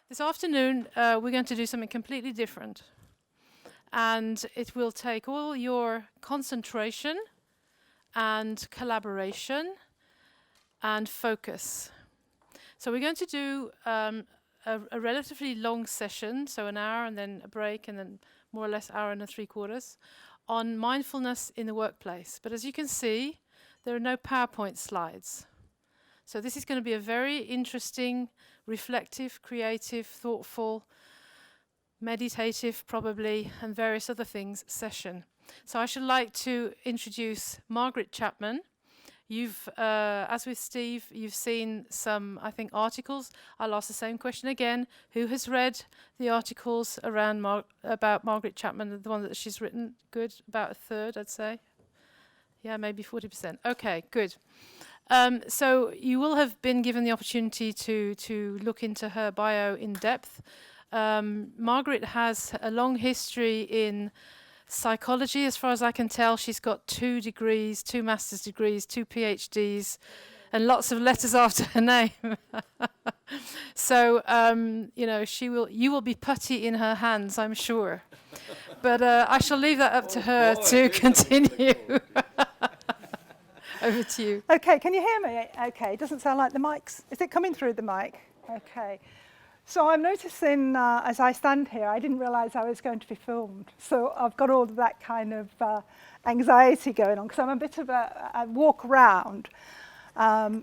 This afternoon, we're going to do something completely different. And it will take all your concentration and collaboration and focus. So we're going to do a relatively long session, so an hour and then a break and then more or less hour and 3/4, on mindfulness in the workplace. But as you can see, there are no PowerPoint slides. So this is going to be a very interesting, reflective, creative, thoughtful, meditative probably, and various other things session. So I should like to introduce Margaret Chapman. You've, as with Steve, you've seen some, I think, articles. I'll ask the same question again. Who has read the articles around about Margaret Chapman, the one that she's written? Good, about a third, I'd say. Yeah, maybe 40%. Okay, good. So you will have been given the opportunity to look into her bio in depth. Margaret has a long history in psychology, as far as I can tell. She's got 2 degrees, 2 master's degrees, 2 PhDs, and lots of letters after her name. So, you will be putty in her hands, I'm sure. But I shall leave that up to her to continue. Over to you. Okay, can you hear me? Okay, it doesn't sound like the mic's. Is it coming through the mic? Okay. So I'm noticing as I stand here, I didn't realise I was going to be filmed. So I've got all of that kind of anxiety going on because I'm a bit of I walk around,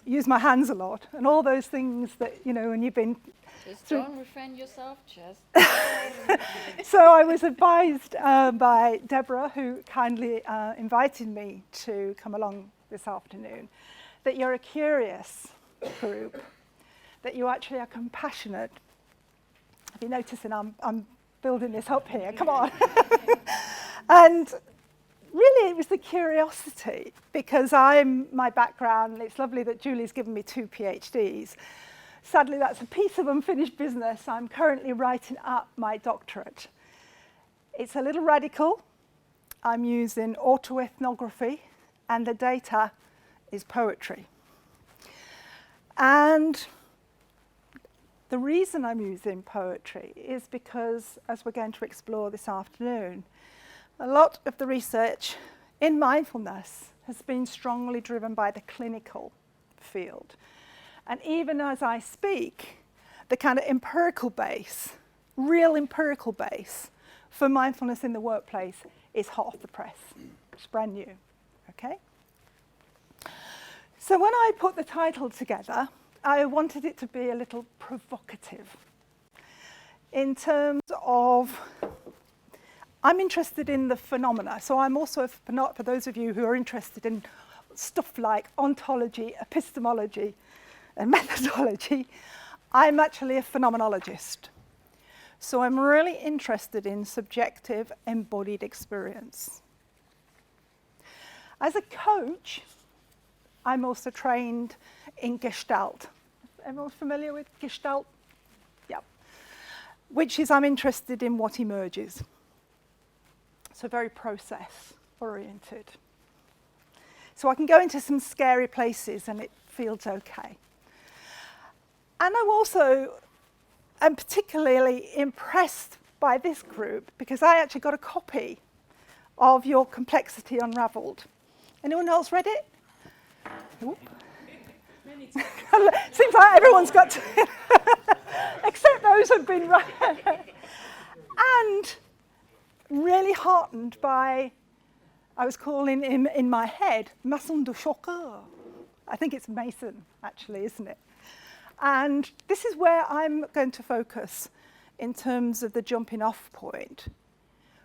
use my hands a lot, and all those things that, when you've been... Just don't refrain yourself, just... So I was advised by Deborah, who kindly invited me to come along this afternoon, that you're a curious group, that you actually are compassionate. Have you noticed I'm building this up here? Come on. And really it was the curiosity, because my background, it's lovely that Julie's given me 2 PhDs. Sadly, that's a piece of unfinished business. I'm currently writing up my doctorate. It's a little radical. I'm using autoethnography, and the data is poetry. And the reason I'm using poetry is because, as we're going to explore this afternoon, a lot of the research in mindfulness has been strongly driven by the clinical field. And even as I speak, the kind of empirical base, real empirical base for mindfulness in the workplace is hot off the press. It's brand new. Okay? So when I put the title together, I wanted it to be a little provocative in terms of, I'm interested in the phenomena. So I'm also, for those of you who are interested in stuff like ontology, epistemology, and methodology, I'm actually a phenomenologist. So I'm really interested in subjective embodied experience. As a coach, I'm also trained in Gestalt. Everyone familiar with Gestalt? Yeah. Which is I'm interested in what emerges. So very process-oriented. So I can go into some scary places and it feels okay. And I'm particularly impressed by this group because I actually got a copy of your Complexity Unravelled. Anyone else read it? Seems like everyone's got to, except those who've been right. And really heartened by, I was calling him in my head, Mason de Choqueur. I think it's Mason, actually, isn't it? And this is where I'm going to focus in terms of the jumping off point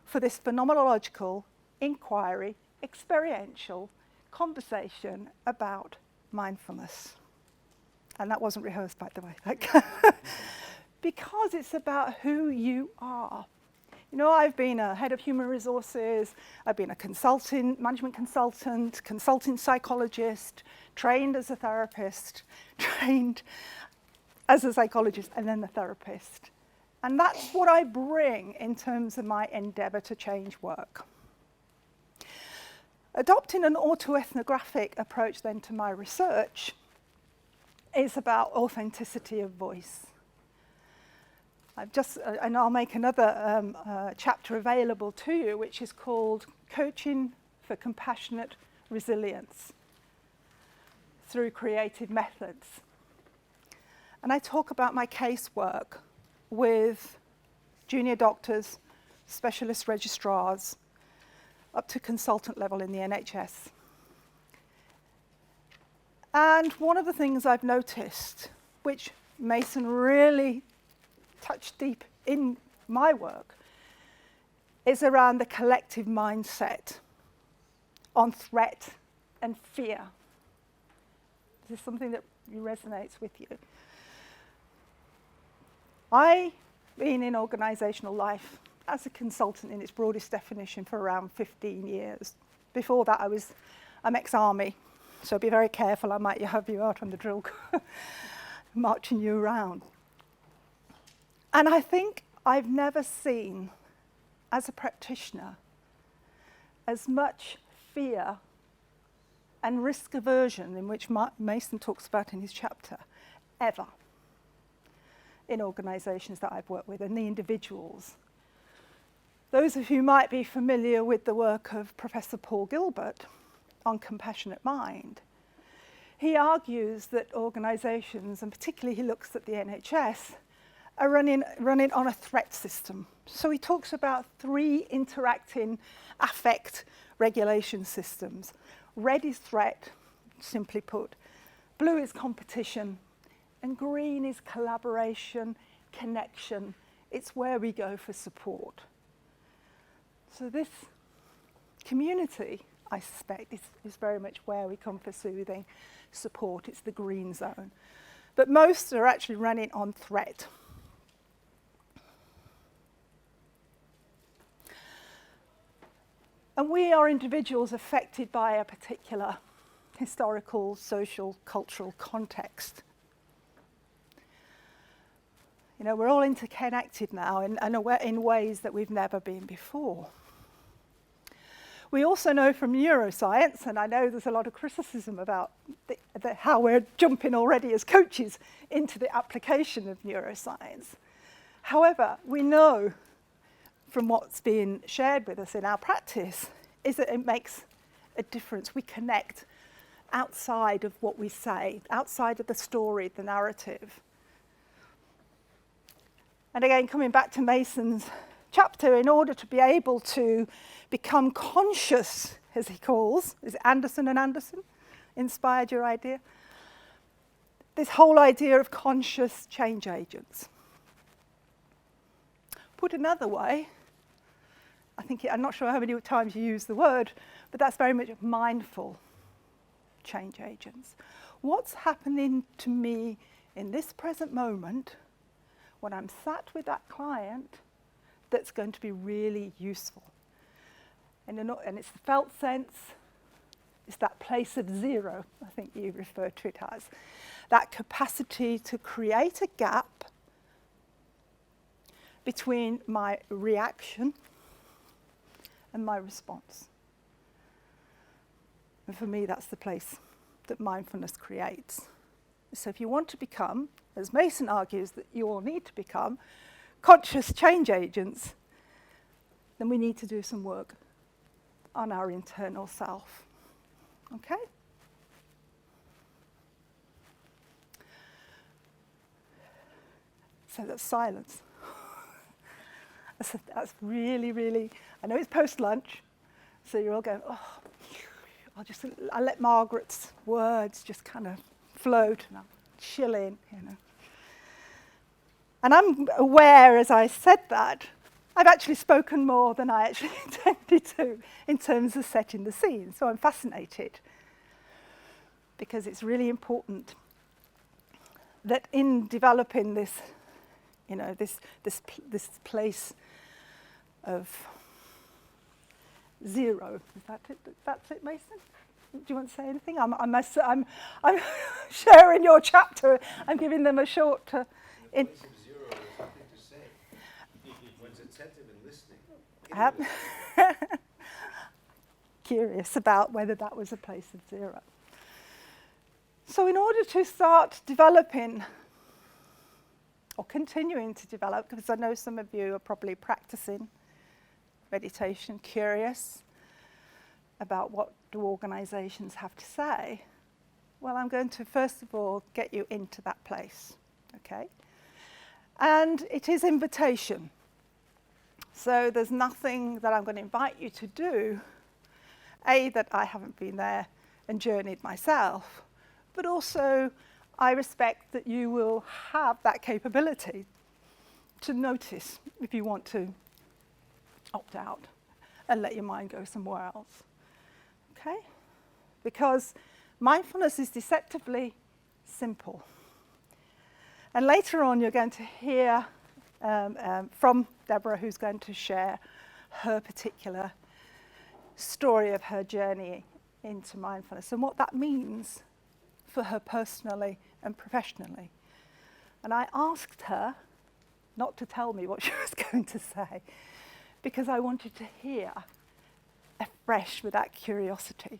for this phenomenological inquiry, experiential conversation about mindfulness. And that wasn't rehearsed, by the way. Because it's about who you are. I've been a head of human resources, I've been a management consultant, consulting psychologist, trained as a therapist, trained as a psychologist, and then a therapist. And that's what I bring in terms of my endeavour to change work. Adopting an autoethnographic approach then to my research is about authenticity of voice. and I'll make another chapter available to you, which is called Coaching for Compassionate Resilience through Creative Methods. And I talk about my casework with junior doctors, specialist registrars, up to consultant level in the NHS. And one of the things I've noticed, which Mason really touched deep in my work, is around the collective mindset on threat and fear. This is something that resonates with you. I've been in organisational life as a consultant in its broadest definition for around 15 years. Before that, I'm ex-army, so be very careful. I might have you out on the drill, marching you around. And I think I've never seen, as a practitioner, as much fear and risk aversion, in which Mason talks about in his chapter, ever, in organisations that I've worked with, and the individuals. Those of you who might be familiar with the work of Professor Paul Gilbert on compassionate mind, he argues that organisations, and particularly he looks at the NHS, are running on a threat system. So he talks about 3 interacting affect regulation systems. Red is threat, simply put. Blue is competition. And green is collaboration, connection. It's where we go for support. So this community, I suspect, is very much where we come for soothing support. It's the green zone. But most are actually running on threat. And we are individuals affected by a particular historical, social, cultural context. You know, we're all interconnected now in ways that we've never been before. We also know from neuroscience, and I know there's a lot of criticism about how we're jumping already as coaches into the application of neuroscience. However, we know from what's being shared with us in our practice is that it makes a difference. We connect outside of what we say, outside of the story, the narrative. And again, coming back to Mason's chapter, in order to be able to become conscious, as he calls, is it Anderson and Anderson inspired your idea? This whole idea of conscious change agents. Put another way, I'm not sure how many times you use the word, but that's very much mindful change agents. What's happening to me in this present moment when I'm sat with that client that's going to be really useful? And it's the felt sense, it's that place of zero, I think you refer to it as. That capacity to create a gap between my reaction and my response. And for me, that's the place that mindfulness creates. So if you want to become, as Mason argues that you all need to become, conscious change agents, then we need to do some work on our internal self. Okay? So that's silence. That's really, really, I know it's post-lunch, so you're all going, oh, I'll let Margaret's words just kind of float and I'll chill in, you know. And I'm aware, as I said that, I've actually spoken more than I actually intended to in terms of setting the scene. So I'm fascinated because it's really important that in developing this, you know, this place of zero. Is that it? That's it, Mason? Do you want to say anything? I'm sharing your chapter. I'm giving them a short. Place of zero is nothing to say. One's attentive and listening. Curious about whether that was a place of zero. So in order to start developing or continuing to develop, because I know some of you are probably practicing meditation, curious about what do organizations have to say, well, I'm going to first of all get you into that place, okay? And it is invitation. So there's nothing that I'm going to invite you to do, A, that I haven't been there and journeyed myself, but also I respect that you will have that capability to notice if you want to opt out and let your mind go somewhere else, okay? Because mindfulness is deceptively simple. And later on, you're going to hear from Deborah, who's going to share her particular story of her journey into mindfulness and what that means for her personally and professionally. And I asked her not to tell me what she was going to say, because I wanted to hear afresh with that curiosity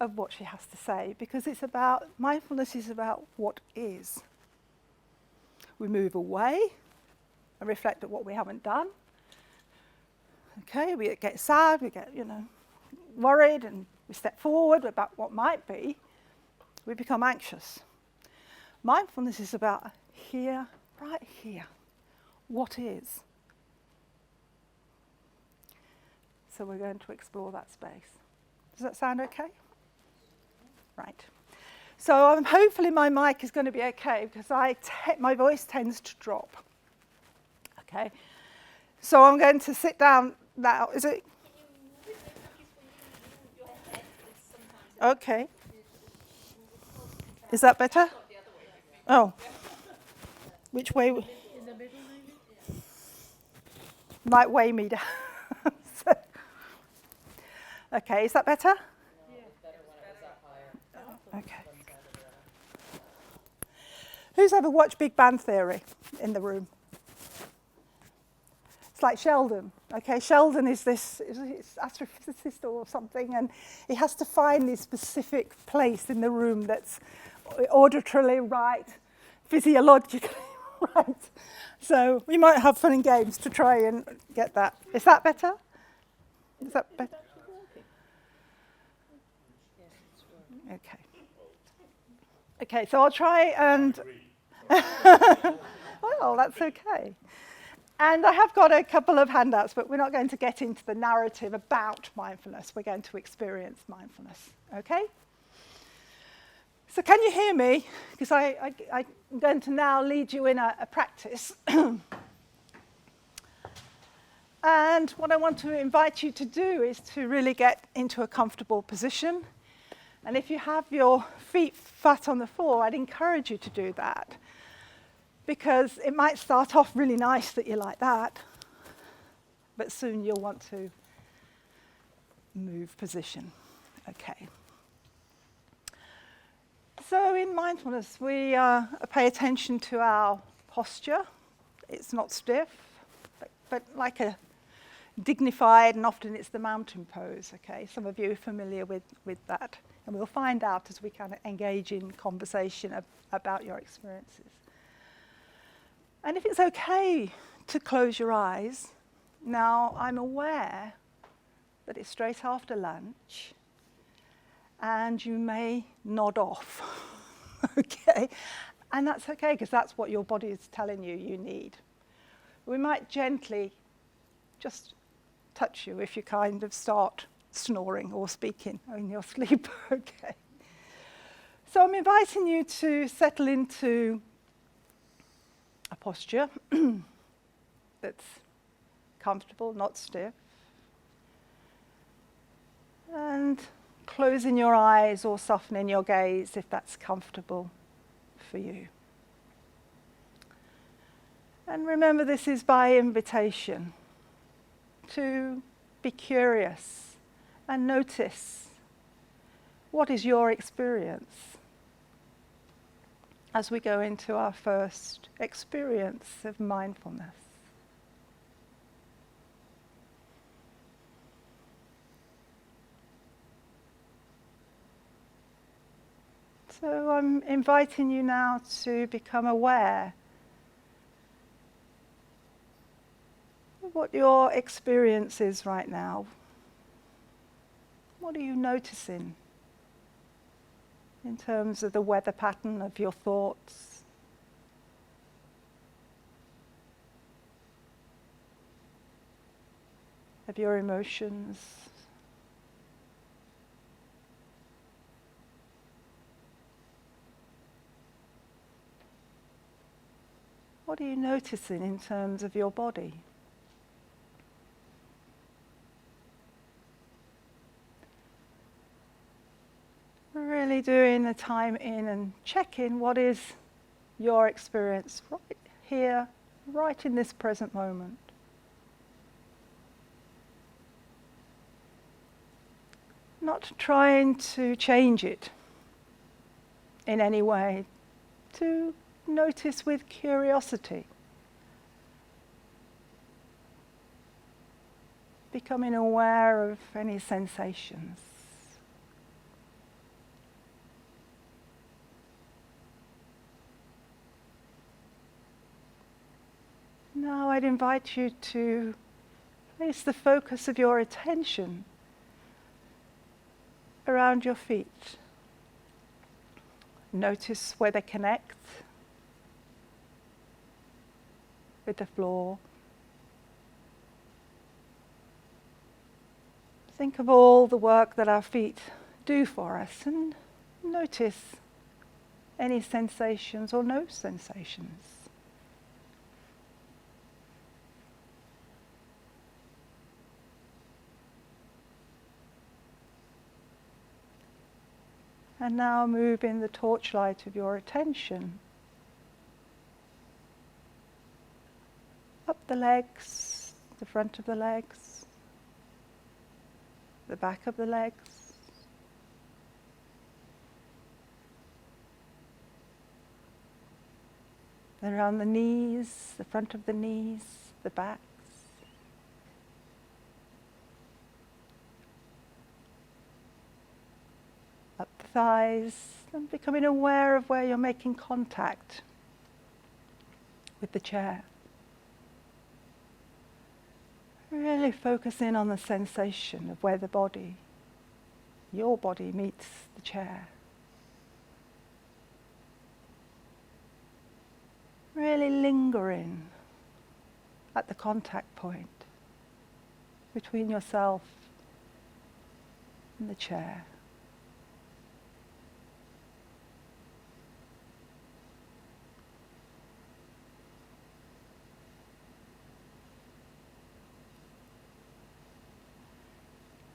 of what she has to say, because it's about, mindfulness is about what is. We move away and reflect at what we haven't done. Okay, we get sad, we get, worried, and we step forward about what might be. We become anxious. Mindfulness is about here, right here, what is. So we're going to explore that space. Does that sound okay? Right. So hopefully my mic is going to be okay, because my voice tends to drop. Okay. So I'm going to sit down now. Is it? Okay. Is that better? Oh. Which way? In the middle, maybe? Might weigh me down. Okay, is that better? Okay. Who's ever watched Big Bang Theory in the room? It's like Sheldon. Okay, Sheldon is this astrophysicist or something, and he has to find this specific place in the room that's auditorily right, physiologically right. So we might have fun and games to try and get that. Is that better? Is that better? Okay. Okay, so I'll try and... Well, that's okay. And I have got a couple of handouts, but we're not going to get into the narrative about mindfulness. We're going to experience mindfulness, okay? So can you hear me? Because I'm going to now lead you in a practice. And what I want to invite you to do is to really get into a comfortable position. And if you have your feet flat on the floor, I'd encourage you to do that, because it might start off really nice that you're like that, but soon you'll want to move position. Okay. So in mindfulness, we pay attention to our posture. It's not stiff, but like a dignified, and often it's the mountain pose. Okay, some of you are familiar with that. And we'll find out as we kind of engage in conversation about your experiences. And if it's okay to close your eyes, now I'm aware that it's straight after lunch, and you may nod off, okay? And that's okay, because that's what your body is telling you need. We might gently just touch you if you kind of start snoring or speaking in your sleep, okay? So I'm inviting you to settle into a posture that's comfortable, not stiff. And closing your eyes or softening your gaze if that's comfortable for you. And remember, this is by invitation to be curious and notice what is your experience as we go into our first experience of mindfulness. So I'm inviting you now to become aware what your experience is right now. What are you noticing in terms of the weather pattern of your thoughts? Of your emotions? What are you noticing in terms of your body? We're really doing the time in and checking what is your experience right here, right in this present moment. Not trying to change it in any way, to notice with curiosity, becoming aware of any sensations. Now I'd invite you to place the focus of your attention around your feet. Notice where they connect with the floor. Think of all the work that our feet do for us and notice any sensations or no sensations. And now moving the torchlight of your attention up the legs, the front of the legs, the back of the legs, around the knees, the front of the knees, the backs, up the thighs, and becoming aware of where you're making contact with the chair. Really focus in on the sensation of where the body, your body, meets the chair. Really lingering at the contact point between yourself and the chair.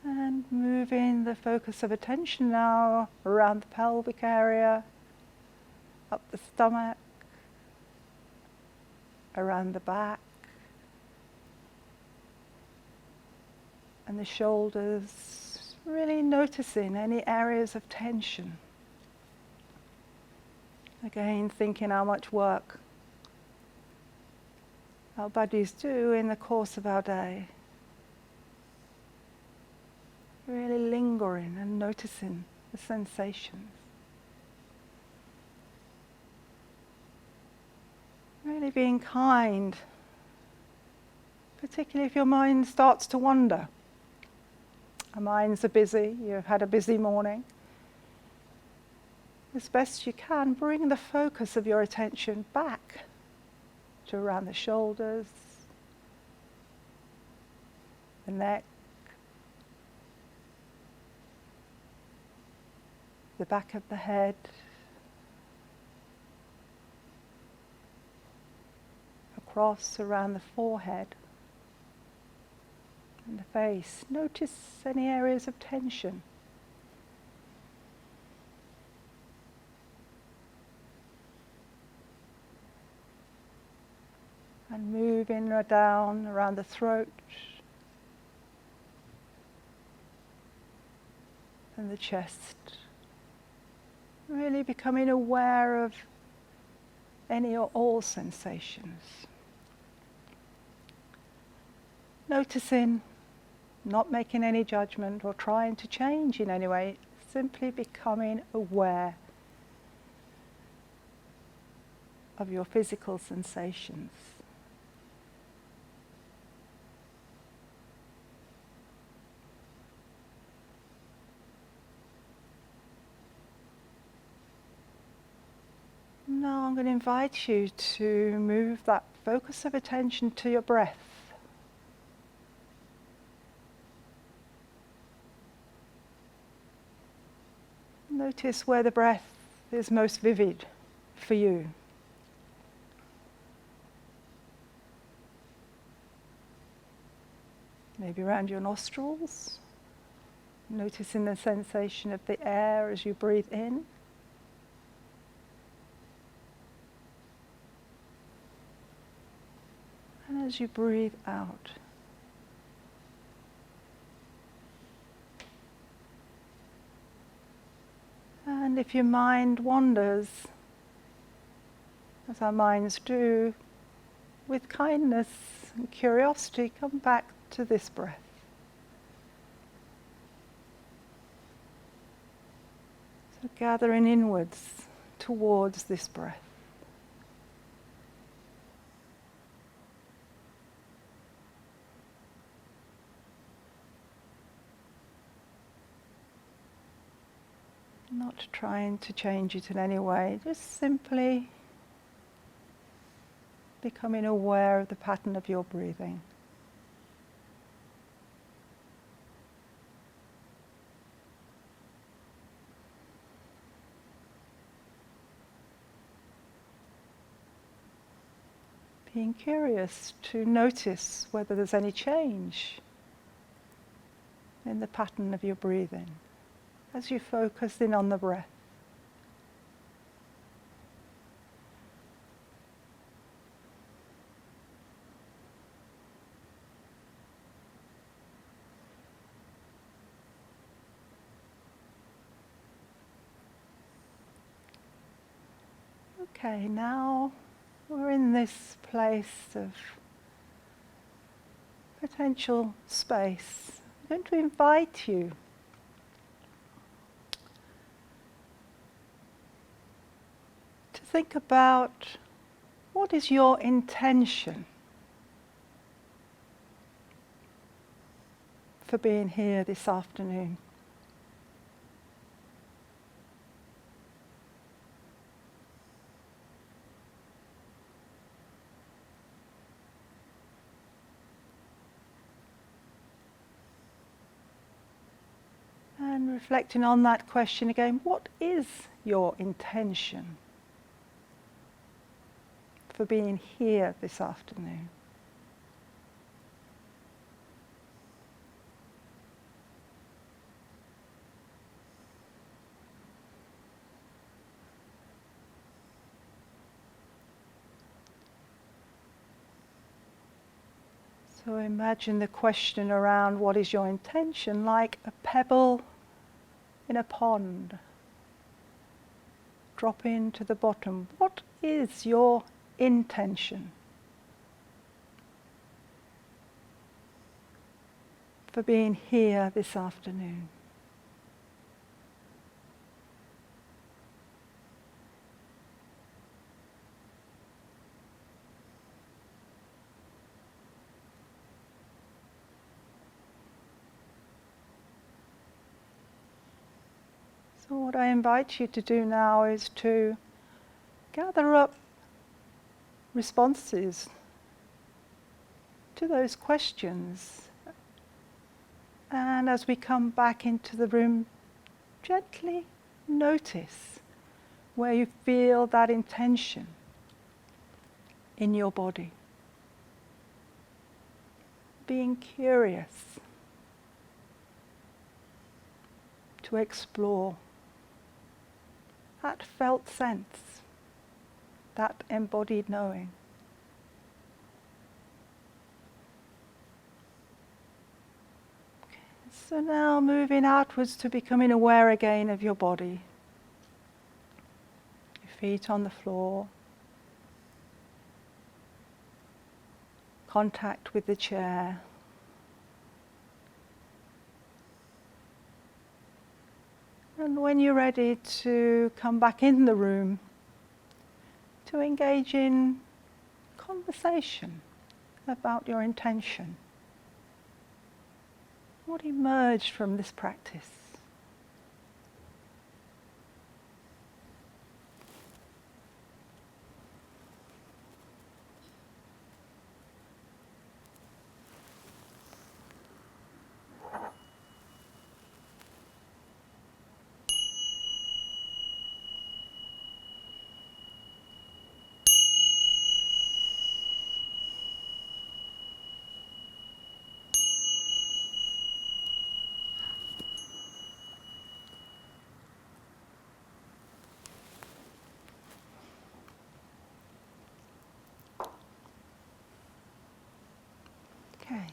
And moving the focus of attention now around the pelvic area, up the stomach, around the back, and the shoulders, really noticing any areas of tension. Again, thinking how much work our bodies do in the course of our day. Really lingering and noticing the sensations. Really being kind, particularly if your mind starts to wander. Our minds are busy, you've had a busy morning. As best you can, bring the focus of your attention back to around the shoulders, the neck, the back of the head, across around the forehead and the face. Notice any areas of tension. And moving down around the throat and the chest. Really becoming aware of any or all sensations. Noticing, not making any judgment or trying to change in any way, simply becoming aware of your physical sensations. going to invite you to move that focus of attention to your breath. Notice where the breath is most vivid for you. Maybe around your nostrils, noticing the sensation of the air as you breathe in. And as you breathe out. And if your mind wanders, as our minds do, with kindness and curiosity, come back to this breath. So gathering inwards towards this breath. Not trying to change it in any way, just simply becoming aware of the pattern of your breathing. Being curious to notice whether there's any change in the pattern of your breathing as you focus in on the breath. Okay, now we're in this place of potential space. I'm going to invite you to think about what is your intention for being here this afternoon. And reflecting on that question again, what is your intention for being here this afternoon? So imagine the question around what is your intention like a pebble in a pond. Dropping to the bottom. What is your intention for being here this afternoon? So what I invite you to do now is to gather up responses to those questions. And as we come back into the room, gently notice where you feel that intention in your body. Being curious to explore that felt sense, that embodied knowing. So now moving outwards to becoming aware again of your body. Your feet on the floor. Contact with the chair. And when you're ready to come back in the room, to engage in conversation about your intention. What emerged from this practice? Okay.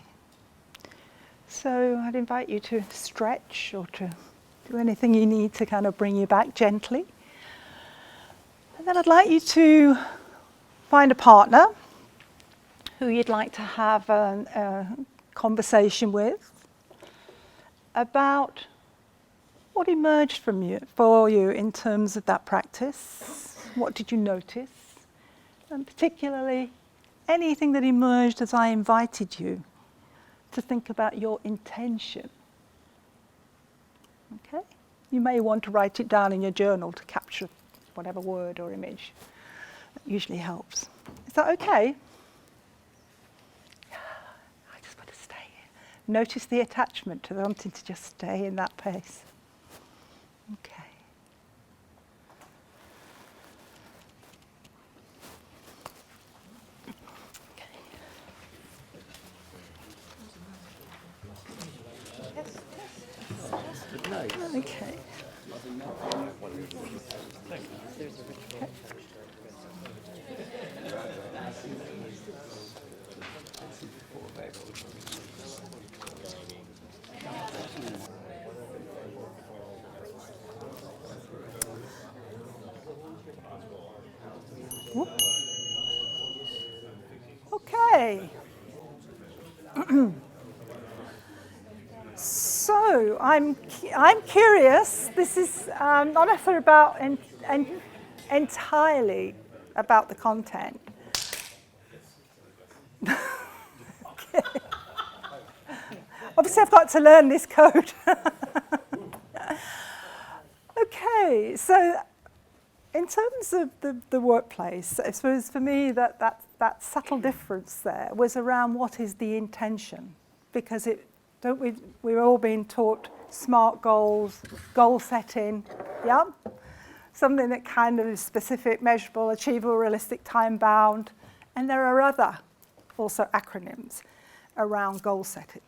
So I'd invite you to stretch or to do anything you need to kind of bring you back gently. And then I'd like you to find a partner who you'd like to have a conversation with about what emerged for you in terms of that practice. What did you notice? And particularly anything that emerged as I invited you to think about your intention. Okay? You may want to write it down in your journal to capture whatever word or image. That usually helps. Is that okay? I just want to stay here. Notice the attachment to wanting to just stay in that pace. Okay. Okay. Whoop. Okay. So I'm curious. This is not necessarily about entirely about the content. Okay. Obviously, I've got to learn this code. Okay, so in terms of the workplace, I suppose for me that subtle difference there was around what is the intention, because we're all being taught SMART goals, goal setting, yeah? Something that kind of is specific, measurable, achievable, realistic, time-bound. And there are other also acronyms around goal setting.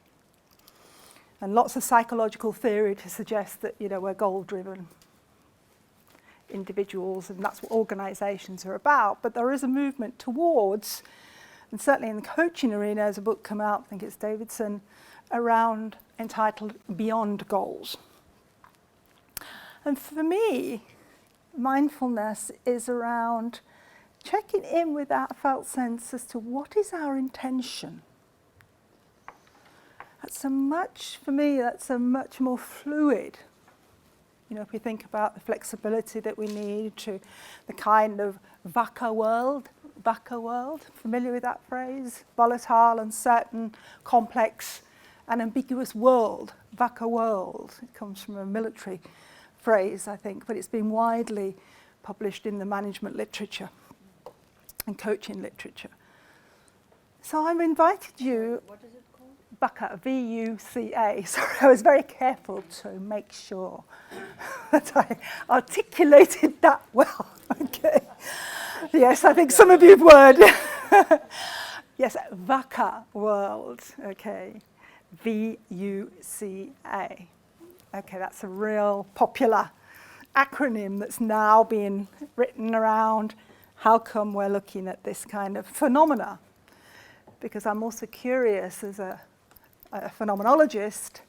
And lots of psychological theory to suggest that, we're goal-driven individuals, and that's what organizations are about. But there is a movement towards, and certainly in the coaching arena, there's a book come out, I think it's Davidson, around entitled Beyond Goals. And for me, mindfulness is around checking in with that felt sense as to what is our intention. For me, that's a much more fluid. If we think about the flexibility that we need to the kind of VUCA world, familiar with that phrase? Volatile, uncertain, complex, and ambiguous world, VUCA world. It comes from a military phrase, I think, but it's been widely published in the management literature and coaching literature. So I've invited you. What is it called? VUCA, V-U-C-A. Sorry, I was very careful to make sure that I articulated that well. Okay. Yes, I think some of you have word. Yes, VUCA world. Okay. V-U-C-A. Okay, that's a real popular acronym that's now being written around how come we're looking at this kind of phenomena. Because I'm also curious as a phenomenologist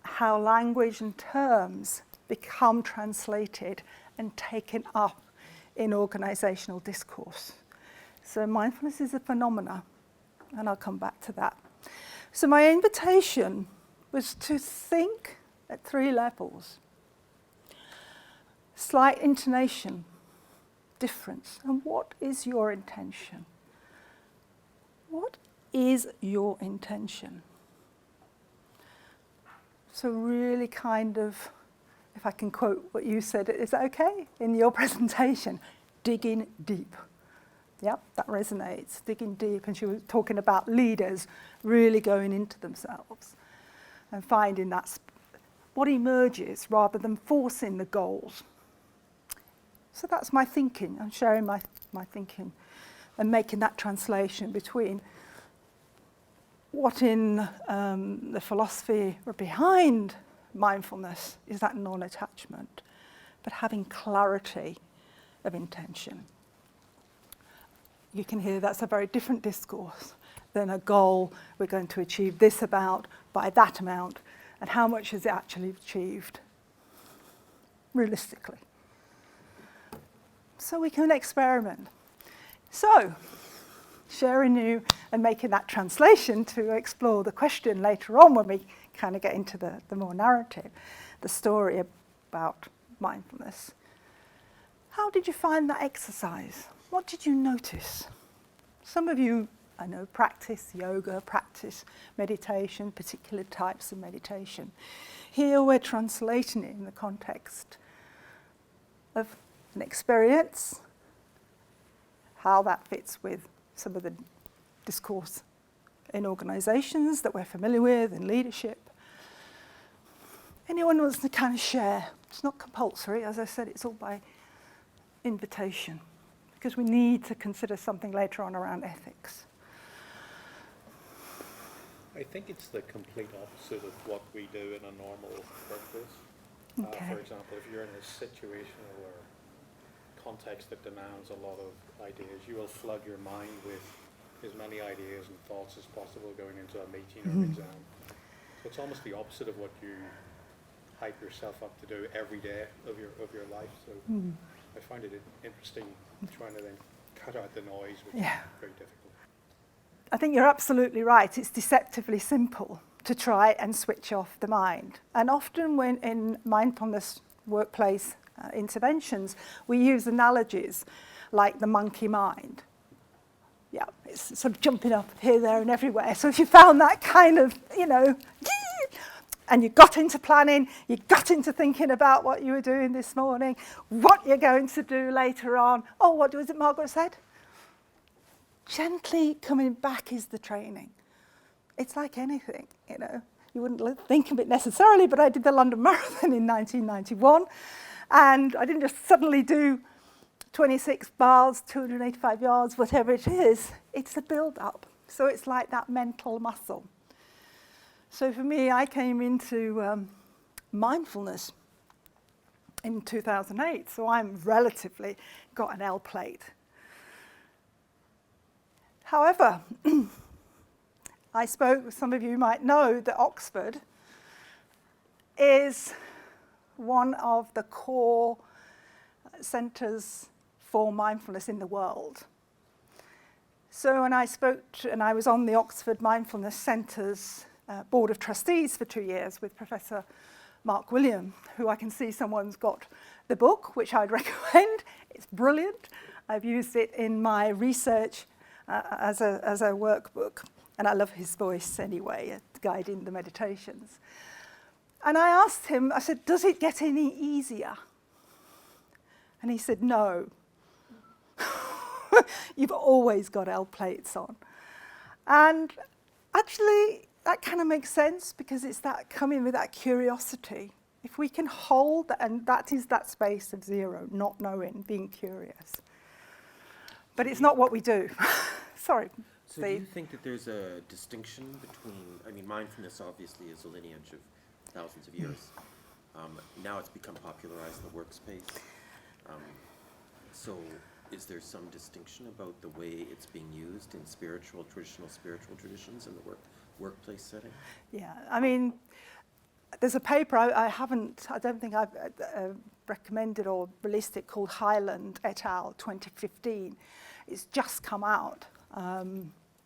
how language and terms become translated and taken up in organizational discourse. So mindfulness is a phenomena, and I'll come back to that. So my invitation was to think at 3 levels. Slight intonation, difference. And what is your intention? What is your intention? So really kind of, if I can quote what you said, is that okay? In your presentation, digging deep. Yep, that resonates, digging deep. And she was talking about leaders really going into themselves and finding that's what emerges rather than forcing the goals. So that's my thinking. I'm sharing my thinking and making that translation between what in the philosophy behind mindfulness is that non-attachment, but having clarity of intention. You can hear that's a very different discourse. than a goal. We're going to achieve this amount by that amount, and how much is it actually achieved realistically. So we can experiment. So, sharing you and making that translation to explore the question later on when we kind of get into the more narrative, the story about mindfulness. How did you find that exercise? What did you notice? Some of you, I know, practice yoga, practice meditation, particular types of meditation. Here we're translating it in the context of an experience, how that fits with some of the discourse in organisations that we're familiar with, in leadership. Anyone wants to kind of share? It's not compulsory, as I said, it's all by invitation, because we need to consider something later on around ethics. I think it's the complete opposite of what we do in a normal workplace. Okay. For example, if you're in a situation or context that demands a lot of ideas, you will flood your mind with as many ideas and thoughts as possible going into a meeting or an exam. So it's almost the opposite of what you hype yourself up to do every day of your life. So I find it interesting trying to then cut out the noise, which is very difficult. I think you're absolutely right. It's deceptively simple to try and switch off the mind. And often when in mindfulness workplace interventions, we use analogies like the monkey mind. Yeah, it's sort of jumping up here, there and everywhere. So if you found that kind of, and you got into planning, you got into thinking about what you were doing this morning, what you're going to do later on. Oh, what was it Margaret said? Gently coming back is the training. It's like anything, You wouldn't think of it necessarily, but I did the London Marathon in 1991, and I didn't just suddenly do 26 miles, 285 yards, whatever it is. It's a build-up. So it's like that mental muscle. So for me, I came into mindfulness in 2008, so I'm relatively got an L plate. However, I spoke, some of you might know that Oxford is one of the core centres for mindfulness in the world. So when I spoke and I was on the Oxford Mindfulness Centre's Board of Trustees for 2 years with Professor Mark William, who I can see someone's got the book, which I'd recommend. It's brilliant. I've used it in my research as a workbook, and I love his voice anyway, guiding the meditations. And I asked him, I said, does it get any easier? And he said, no. You've always got L plates on. And actually, that kind of makes sense, because it's that coming with that curiosity. If we can hold that, and that is that space of zero, not knowing, being curious. But it's not what we do. Sorry. So do you think that there's a distinction between, mindfulness obviously is a lineage of thousands of years. Now it's become popularized in the workspace. So is there some distinction about the way it's being used in traditional spiritual traditions in the workplace setting? Yeah, there's a paper I don't think I've recommended or released it, called Highland et al. 2015. It's just come out,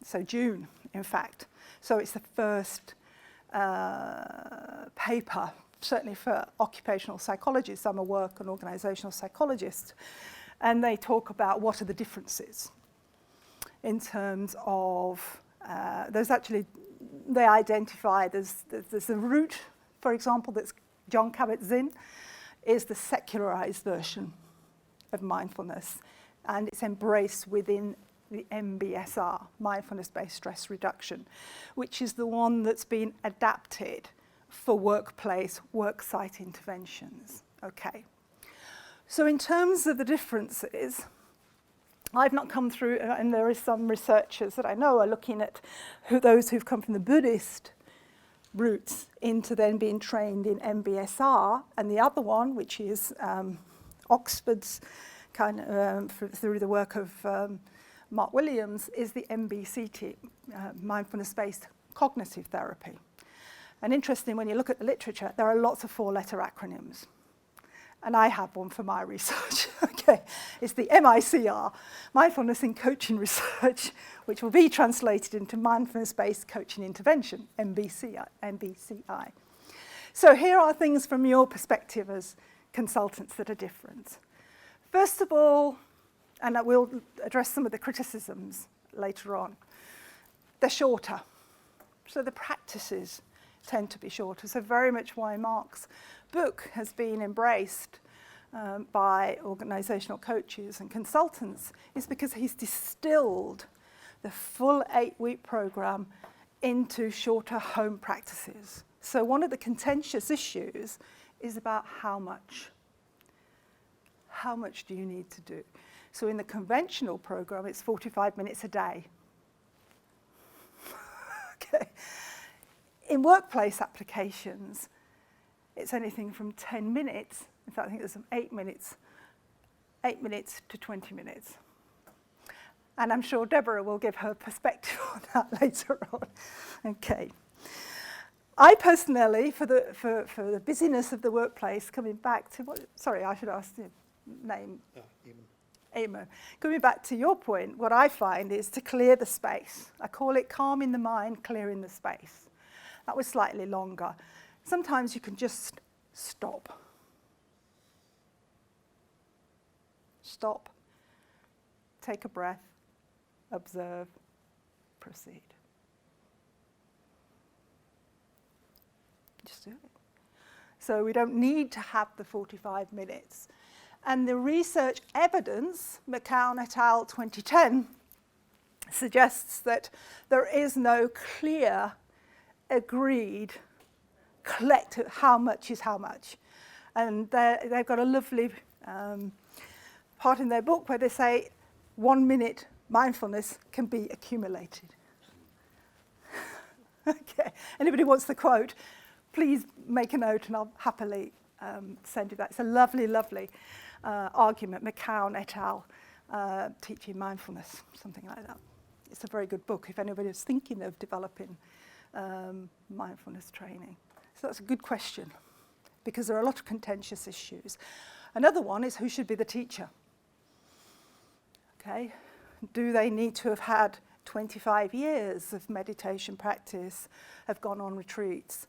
so June, in fact. So it's the first paper, certainly for occupational psychologists. I'm a work and organisational psychologist, and they talk about what are the differences in terms of, they identify, there's a root, for example, that's Jon Kabat-Zinn, is the secularized version of mindfulness, and it's embraced within the MBSR, mindfulness-based stress reduction, which is the one that's been adapted for workplace, worksite interventions. Okay. So in terms of the differences, I've not come through, and there is some researchers that I know are looking at those who've come from the Buddhist roots into then being trained in MBSR, and the other one, which is Oxford's kind of through the work of Mark Williams, is the MBCT, mindfulness-based cognitive therapy. And interesting, when you look at the literature, there are lots of four-letter acronyms. And I have one for my research. Okay, it's the MICR, Mindfulness in Coaching Research, which will be translated into Mindfulness-Based Coaching Intervention, MBCI. So here are things from your perspective as consultants that are different. First of all, and I will address some of the criticisms later on, they're shorter. So the practices tend to be shorter. So very much why Mark's book has been embraced by organisational coaches and consultants is because he's distilled the full 8-week programme into shorter home practices. So one of the contentious issues is about how much. How much do you need to do? So in the conventional programme, it's 45 minutes a day. Okay. In workplace applications, it's anything from 10 minutes, in fact I think there's some 8 minutes to 20 minutes. And I'm sure Deborah will give her perspective on that later on. Okay. I personally, for the busyness of the workplace, coming back to what, sorry, I should ask your name. Eamon. Coming back to your point, what I find is to clear the space. I call it calming the mind, clearing the space. That was slightly longer. Sometimes you can just stop. Stop, take a breath, observe, proceed. Just do it. So we don't need to have the 45 minutes. And the research evidence, McCown et al. 2010, suggests that there is no clear, agreed, collective how much is how much. And they've got a lovely part in their book where they say 1 minute mindfulness can be accumulated. Okay, anybody wants the quote, please make a note and I'll happily send you that. It's a lovely, lovely argument, McCown et al. Teaching mindfulness, something like that. It's a very good book if anybody is thinking of developing mindfulness training. So that's a good question because there are a lot of contentious issues. Another one is who should be the teacher? Okay, do they need to have had 25 years of meditation practice, have gone on retreats,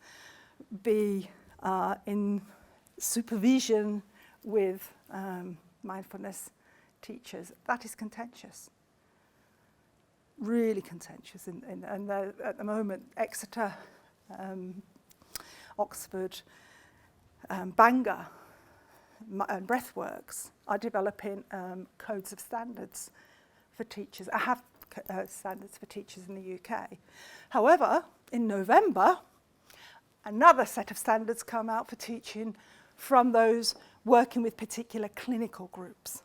be in supervision with mindfulness teachers? That is contentious, really contentious. And at the moment, Exeter, Oxford, Bangor, and Breathworks are developing codes of standards for teachers. I have standards for teachers in the UK. However, in November, another set of standards come out for teaching from those working with particular clinical groups.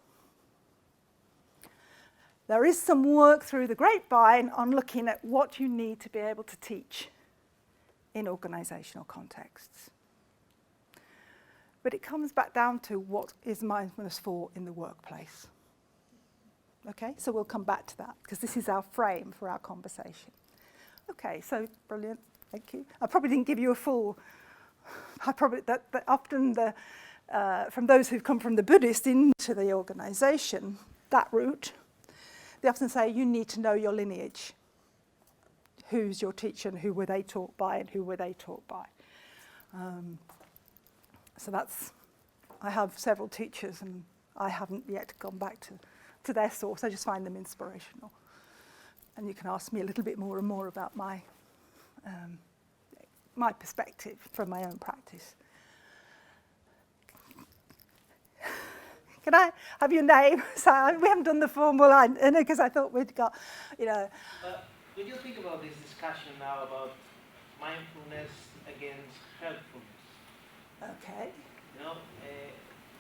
There is some work through the grapevine on looking at what you need to be able to teach in organisational contexts. But it comes back down to what is mindfulness for in the workplace. Okay, so we'll come back to that because this is our frame for our conversation. Okay, so brilliant, thank you. I probably didn't give you a full, that often from those who've come from the Buddhist into the organisation, that route, they often say you need to know your lineage. Who's your teacher and who were they taught by and who were they taught by? So that's, I have several teachers and I haven't yet gone back to their source. I just find them inspirational. And you can ask me a little bit more and more about my perspective from my own practice. Can I have your name? So we haven't done the formal line, because I thought we'd got, When you think about this discussion now about mindfulness against helpfulness, okay.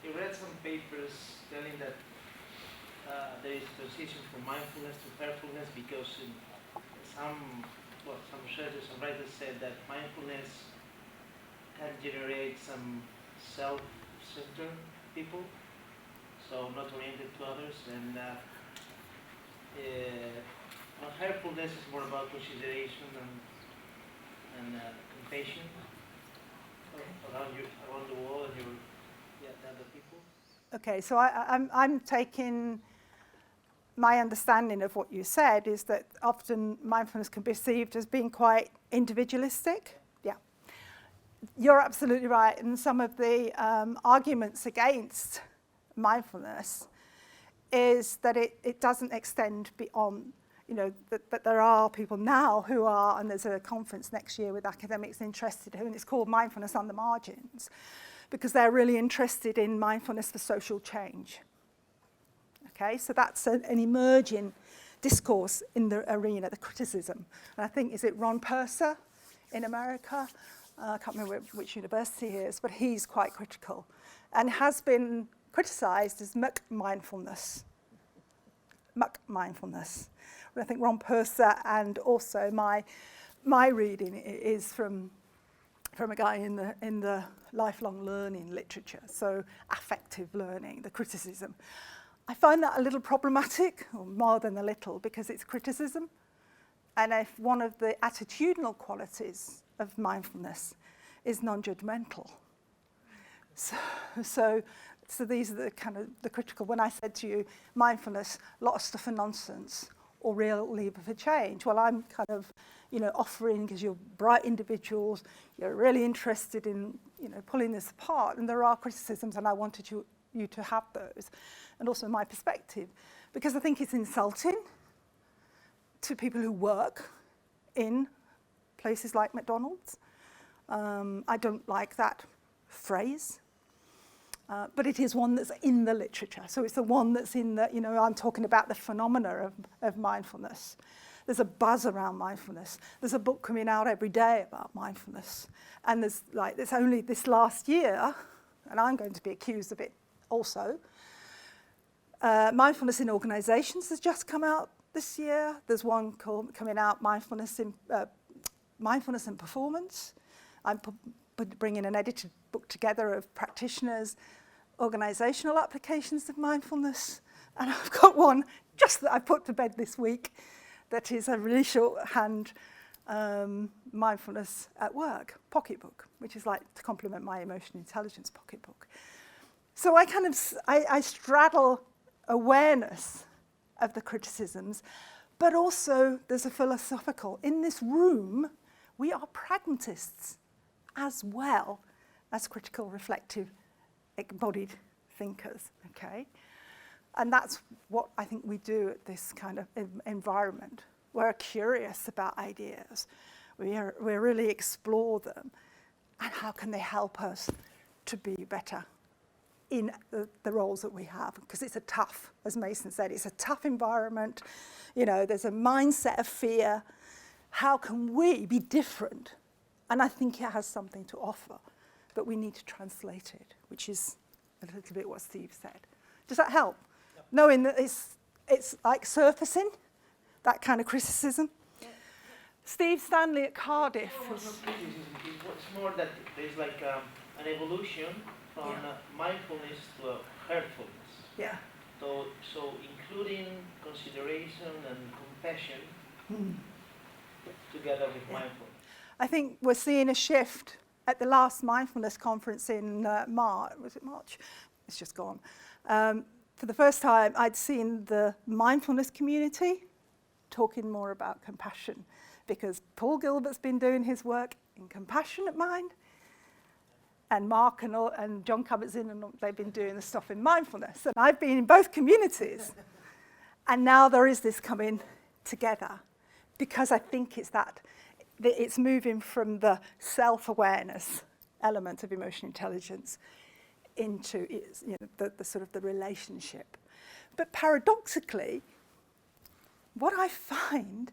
You read some papers telling that there is a transition from mindfulness to helpfulness because some researchers and writers said that mindfulness can generate some self-centered people, so not oriented to others, and heartfulness is more about consideration and compassion around the world and the other people. Okay, so I'm taking my understanding of what you said is that often mindfulness can be perceived as being quite individualistic. Yeah, you're absolutely right. And some of the arguments against mindfulness is that it doesn't extend beyond, that there are people now who are, and there's a conference next year with academics interested, and it's called Mindfulness on the Margins, because they're really interested in mindfulness for social change. Okay, so that's an emerging discourse in the arena, the criticism. And I think, is it Ron Purser in America? I can't remember which university he is, but he's quite critical and has been criticised as muck mindfulness. But I think Ron Purser, and also my reading is from a guy in the lifelong learning literature, so affective learning, the criticism. I find that a little problematic, or more than a little, because it's criticism. And if one of the attitudinal qualities of mindfulness is non-judgmental. So these are the kind of the critical. When I said to you, mindfulness, a lot of stuff are nonsense, or real lever for change. Well, I'm kind of, offering, because you're bright individuals, you're really interested in, pulling this apart, and there are criticisms, and I wanted you to have those, and also my perspective, because I think it's insulting to people who work in places like McDonald's. I don't like that phrase. But it is one that's in the literature. So it's the one that's in the, I'm talking about the phenomena of mindfulness. There's a buzz around mindfulness. There's a book coming out every day about mindfulness. And there's only this last year, and I'm going to be accused of it also, Mindfulness in Organizations has just come out this year. There's one coming out, Mindfulness and Performance. I'm bringing an edited book together of practitioners, organizational applications of mindfulness. And I've got one just that I put to bed this week that is a really shorthand mindfulness at work pocketbook, which is like to complement my emotional intelligence pocketbook. So I straddle awareness of the criticisms, but also there's a philosophical. In this room, we are pragmatists as well as critical, reflective, embodied thinkers, okay? And that's what I think we do at this kind of environment. We're curious about ideas. We really explore them. And how can they help us to be better in the roles that we have? Because it's a tough, as Mason said, it's a tough environment. There's a mindset of fear. How can we be different? And I think it has something to offer, but we need to translate it, which is a little bit what Steve said. Does that help? Yep. Knowing that it's like surfacing, that kind of criticism. Yeah. Steve Stanley at Cardiff. It's not criticism. It's more that there's like an evolution from mindfulness to heartfulness. Yeah. So including consideration and compassion together with mindfulness. I think we're seeing a shift at the last mindfulness conference in March. Was it March? It's just gone. For the first time, I'd seen the mindfulness community talking more about compassion, because Paul Gilbert's been doing his work in compassionate mind, and Mark and John Kabat-Zinn, and they've been doing the stuff in mindfulness. And I've been in both communities. And now there is this coming together, because I think it's moving from the self-awareness element of emotional intelligence into the sort of the relationship. But paradoxically, what I find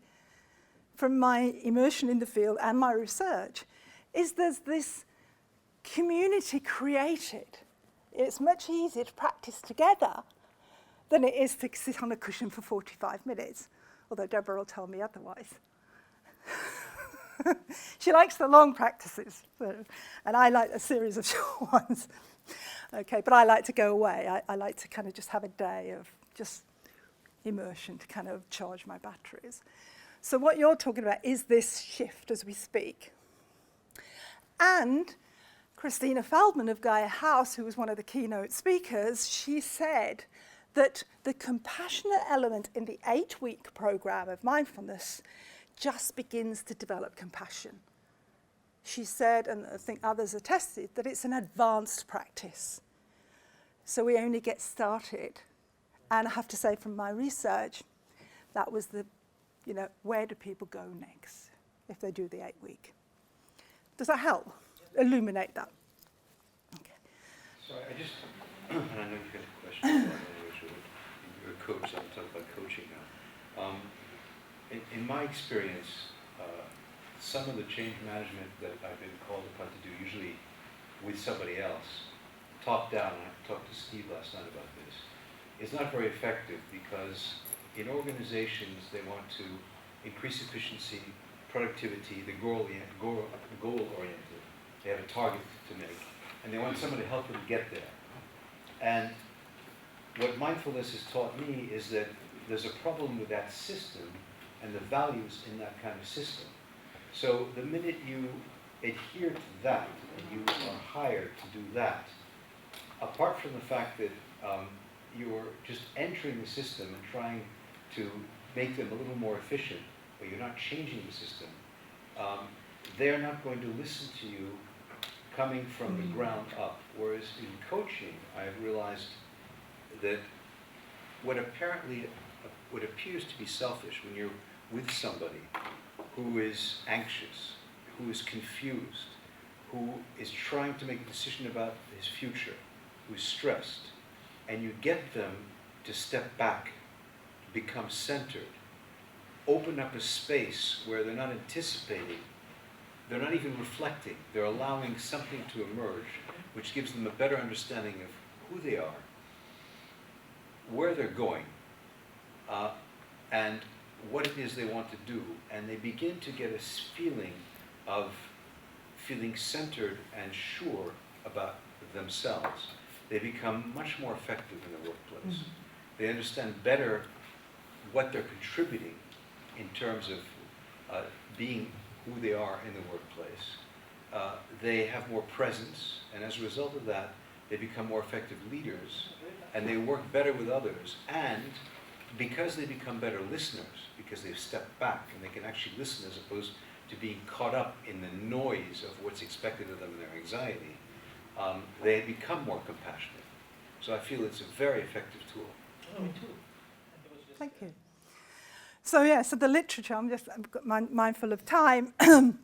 from my immersion in the field and my research is there's this community created. It's much easier to practice together than it is to sit on a cushion for 45 minutes, although Deborah will tell me otherwise. She likes the long practices, and I like a series of short ones. Okay, but I like to go away. I like to kind of just have a day of just immersion to kind of charge my batteries. So what you're talking about is this shift as we speak. And Christina Feldman of Gaia House, who was one of the keynote speakers, she said that the compassionate element in the 8-week program of mindfulness just begins to develop compassion. She said, and I think others attested, that it's an advanced practice. So we only get started. And I have to say from my research, that was the, where do people go next if they do the 8-week? Does that help? Illuminate that. Okay. So I just, and I know you've got a question about you're a coach, so I'm talking about coaching now. In my experience, some of the change management that I've been called upon to do, usually with somebody else, top down, and I talked to Steve last night about this, is not very effective because in organizations they want to increase efficiency, productivity, the goal-oriented. They have a target to make, and they want someone to help them get there. And what mindfulness has taught me is that there's a problem with that system and the values in that kind of system. So the minute you adhere to that, and you are hired to do that, apart from the fact that you're just entering the system and trying to make them a little more efficient, but you're not changing the system, they're not going to listen to you coming from the ground up. Whereas in coaching, I've realized that what appears to be selfish when you're with somebody who is anxious, who is confused, who is trying to make a decision about his future, who is stressed, and you get them to step back, become centered, open up a space where they're not anticipating, they're not even reflecting, they're allowing something to emerge which gives them a better understanding of who they are, where they're going, and what it is they want to do, and they begin to get a feeling of feeling centered and sure about themselves. They become much more effective in the workplace. They understand better what they're contributing in terms of being who they are in the workplace. They have more presence, and as a result of that, they become more effective leaders, and they work better with others. And because they become better listeners, because they've stepped back and they can actually listen as opposed to being caught up in the noise of what's expected of them and their anxiety, they become more compassionate. So I feel it's a very effective tool. Oh, me too. Thank you. So so the literature, I'm mindful of time, and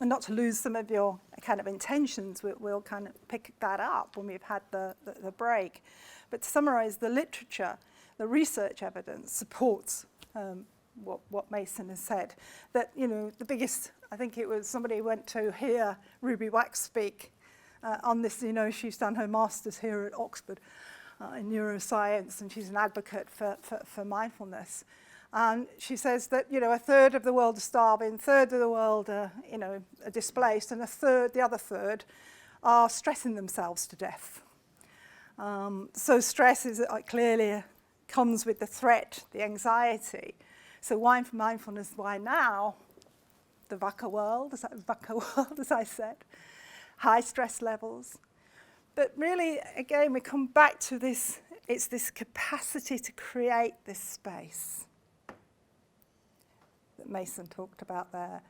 not to lose some of your kind of intentions, we'll kind of pick that up when we've had the break. But to summarize the literature, the research evidence supports what Mason has said. That, the biggest, I think it was somebody went to hear Ruby Wax speak on this, she's done her master's here at Oxford in neuroscience, and she's an advocate for mindfulness. And she says that, a third of the world are starving, a third of the world are, are displaced, and the other third are stressing themselves to death. So stress is clearly comes with the threat, the anxiety. So why for mindfulness, why now? The VUCA world, as I said, high stress levels. But really, again, we come back to this, it's this capacity to create this space that Mason talked about there.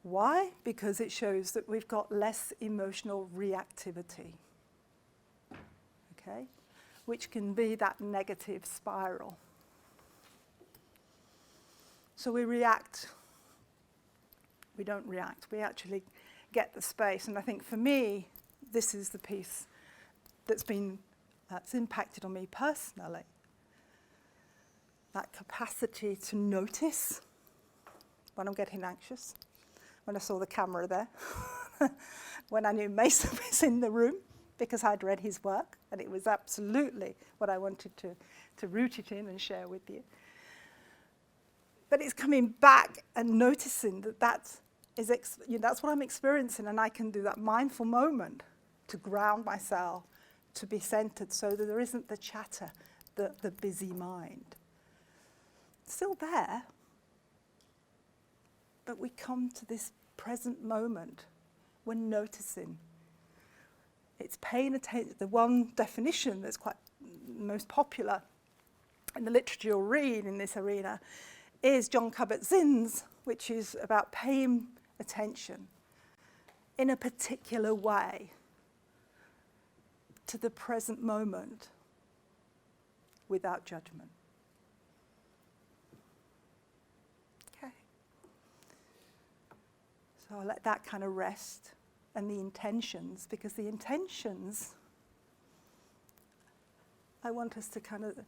Why? Because it shows that we've got less emotional reactivity, okay? Which can be that negative spiral. So we react. We don't react. We actually get the space. And I think for me, this is the piece that's impacted on me personally. That capacity to notice when I'm getting anxious, when I saw the camera there, when I knew Mason was in the room, because I'd read his work, and it was absolutely what I wanted to root it in and share with you. But it's coming back and noticing that's what I'm experiencing, and I can do that mindful moment to ground myself, to be centered, so that there isn't the chatter, the busy mind. It's still there, but we come to this present moment when noticing. It's paying attention. The one definition that's quite most popular in the literature you'll read in this arena is Jon Kabat-Zinn's, which is about paying attention in a particular way to the present moment without judgment. Okay. So I'll let that kind of rest, and the intentions, because the intentions, I want us to kind of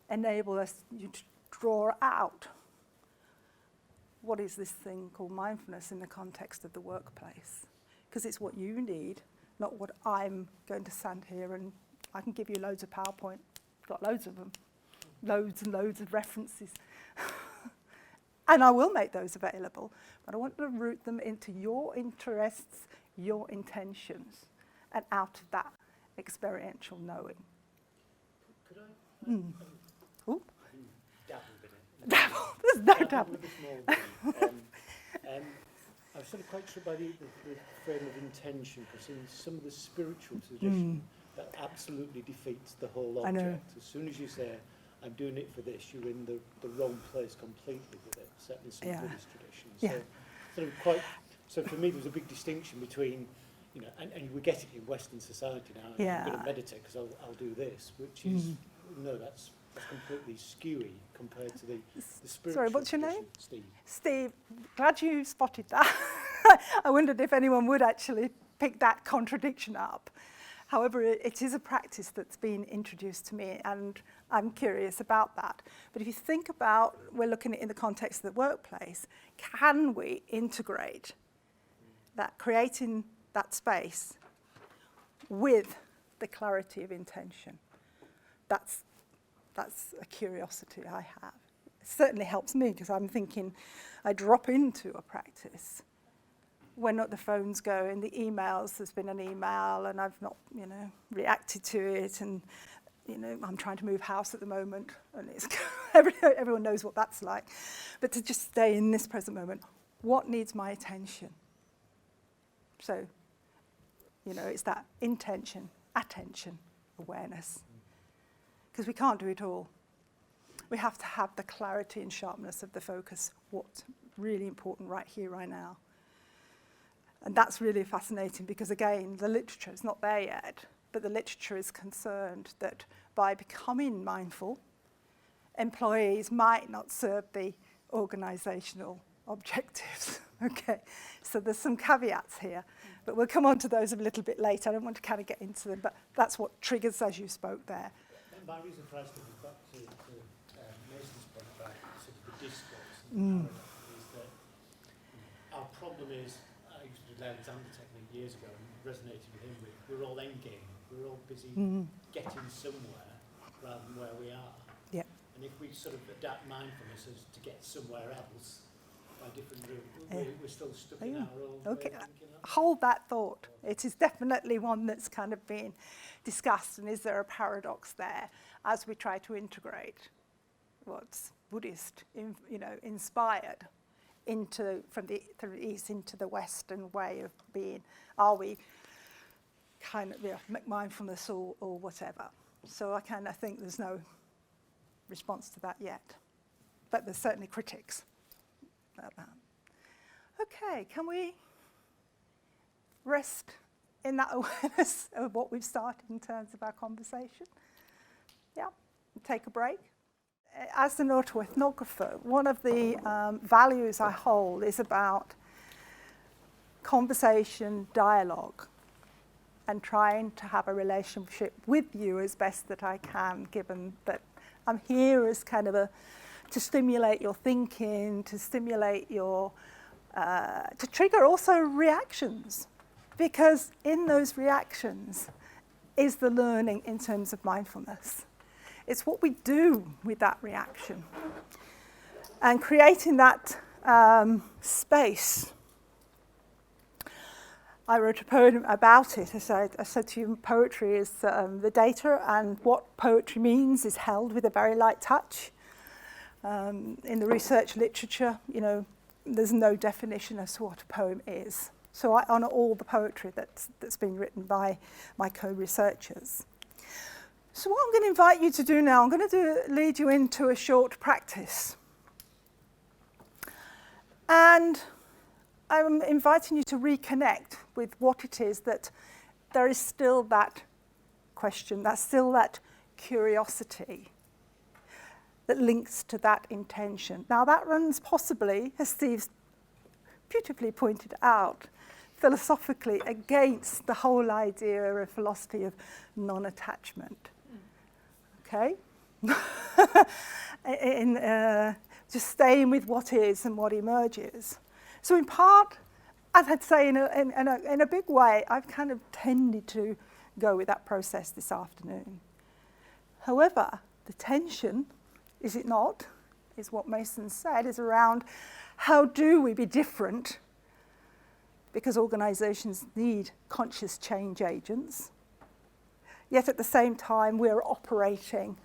enable us to draw out what is this thing called mindfulness in the context of the workplace. Because it's what you need, not what I'm going to stand here and I can give you loads of PowerPoint, got loads of them, loads and loads of references. And I will make those available, but I want to root them into your interests, your intentions, and out of that experiential knowing. Could I? Ooh. Dabble a bit. There's no doubt. With a small thing. I was sort of quite struck by the frame of intention, because in some of the spiritual tradition, that absolutely defeats the whole object. I know. As soon as you say, I'm doing it for this, you're in the wrong place completely with it, certainly in some Yeah. Buddhist traditions. Yeah. So for me, there was a big distinction between, you know, and we get it in Western society now. Yeah. I'm going to meditate because I'll do this, which is, no, that's completely skewy compared to the spiritual Sorry, what's your tradition. name? Steve. Steve, glad you spotted that. I wondered if anyone would actually pick that contradiction up. However, it is a practice that's been introduced to me, and I'm curious about that. But if you think about, we're looking at it in the context of the workplace, can we integrate that, creating that space with the clarity of intention? That's a curiosity I have. It certainly helps me, because I'm thinking I drop into a practice when the phone's going, the emails, there's been an email and I've not, reacted to it, and, I'm trying to move house at the moment, and it's everyone knows what that's like. But to just stay in this present moment, what needs my attention? So, it's that intention, attention, awareness. Because we can't do it all. We have to have the clarity and sharpness of the focus, what's really important right here, right now. And that's really fascinating, because again, the literature is not there yet, but the literature is concerned that by becoming mindful, employees might not serve the organizational objectives. Okay, so there's some caveats here, but we'll come on to those a little bit later. I don't want to kind of get into them, but that's what triggers as you spoke there. My reason for asking is back to Mason's point about sort of the discourse and the paradigm, is that our problem is, I used to do the Alexander technique years ago and resonated with him with, we're all endgame, we're all busy getting somewhere rather than where we are. Yeah. And if we sort of adapt mindfulness as to get somewhere else by different route, we're still stuck in our own way of thinking. Hold that thought. It is definitely one that's kind of been discussed, and is there a paradox there as we try to integrate what's Buddhist, inspired from the East into the Western way of being? Are we kind of mindfulness or whatever? So I kind of think there's no response to that yet, but there's certainly critics about that. Okay, can we rest in that awareness of what we've started in terms of our conversation? Yeah, take a break. As an autoethnographer, one of the values I hold is about conversation, dialogue, and trying to have a relationship with you as best that I can, given that I'm here as kind of to stimulate your thinking, to stimulate your, to trigger also reactions. Because in those reactions is the learning in terms of mindfulness. It's what we do with that reaction. And creating that space. I wrote a poem about it. I said to you, poetry is the data, and what poetry means is held with a very light touch. In the research literature, you know, there's no definition as to what a poem is. So I honour all the poetry that's been written by my co-researchers. So what I'm going to invite you to do now, I'm going to lead you into a short practice. And I'm inviting you to reconnect with what it is that there is still that question, that's still that curiosity that links to that intention. Now that runs possibly, as Steve's beautifully pointed out, philosophically against the whole idea of philosophy of non-attachment. Okay? Just staying with what is and what emerges. So in part, as I'd say in a big way, I've kind of tended to go with that process this afternoon. However, the tension, is it not, is what Mason said, is around how do we be different, because organisations need conscious change agents, yet at the same time we're operating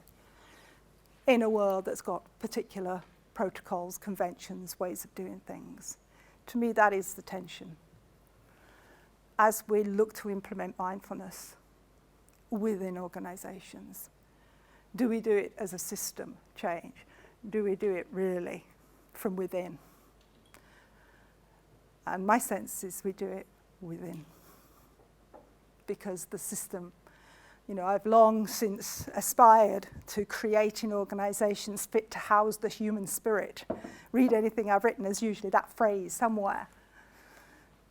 in a world that's got particular protocols, conventions, ways of doing things. To me, that is the tension. As we look to implement mindfulness within organisations, do we do it as a system change? Do we do it really from within? And my sense is we do it within. Because the system, you know, I've long since aspired to creating organisations fit to house the human spirit. Read anything I've written, there's usually that phrase somewhere.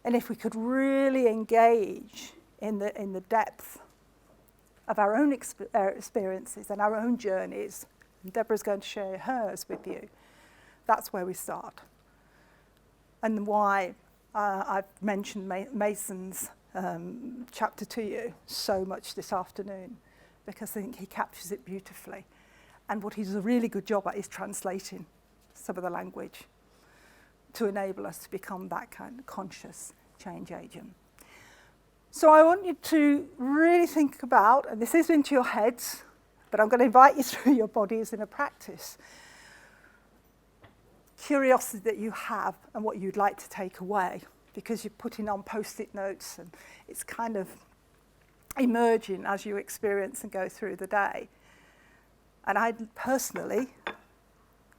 And if we could really engage in the depth of our own experiences and our own journeys, and Deborah's going to share hers with you, that's where we start. And why I've mentioned Mason's chapter to you so much this afternoon, because I think he captures it beautifully. And what he's a really good job at is translating some of the language to enable us to become that kind of conscious change agent. So I want you to really think about, and this is into your heads, but I'm going to invite you through your bodies in a practice, curiosity that you have and what you'd like to take away, because you're putting on post-it notes and it's kind of emerging as you experience and go through the day. And I personally,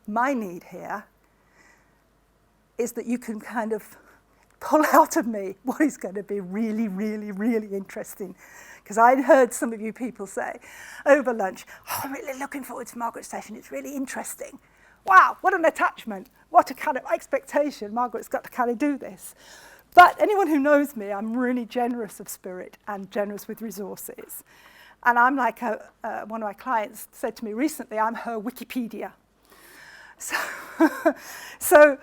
my need here is that you can kind of pull out of me what is going to be really, really, really interesting. Because I heard some of you people say over lunch, oh, I'm really looking forward to Margaret's session, it's really interesting. Wow, what an attachment, what a kind of expectation, Margaret's got to kind of do this. But anyone who knows me, I'm really generous of spirit and generous with resources. And I'm like one of my clients said to me recently, I'm her Wikipedia. So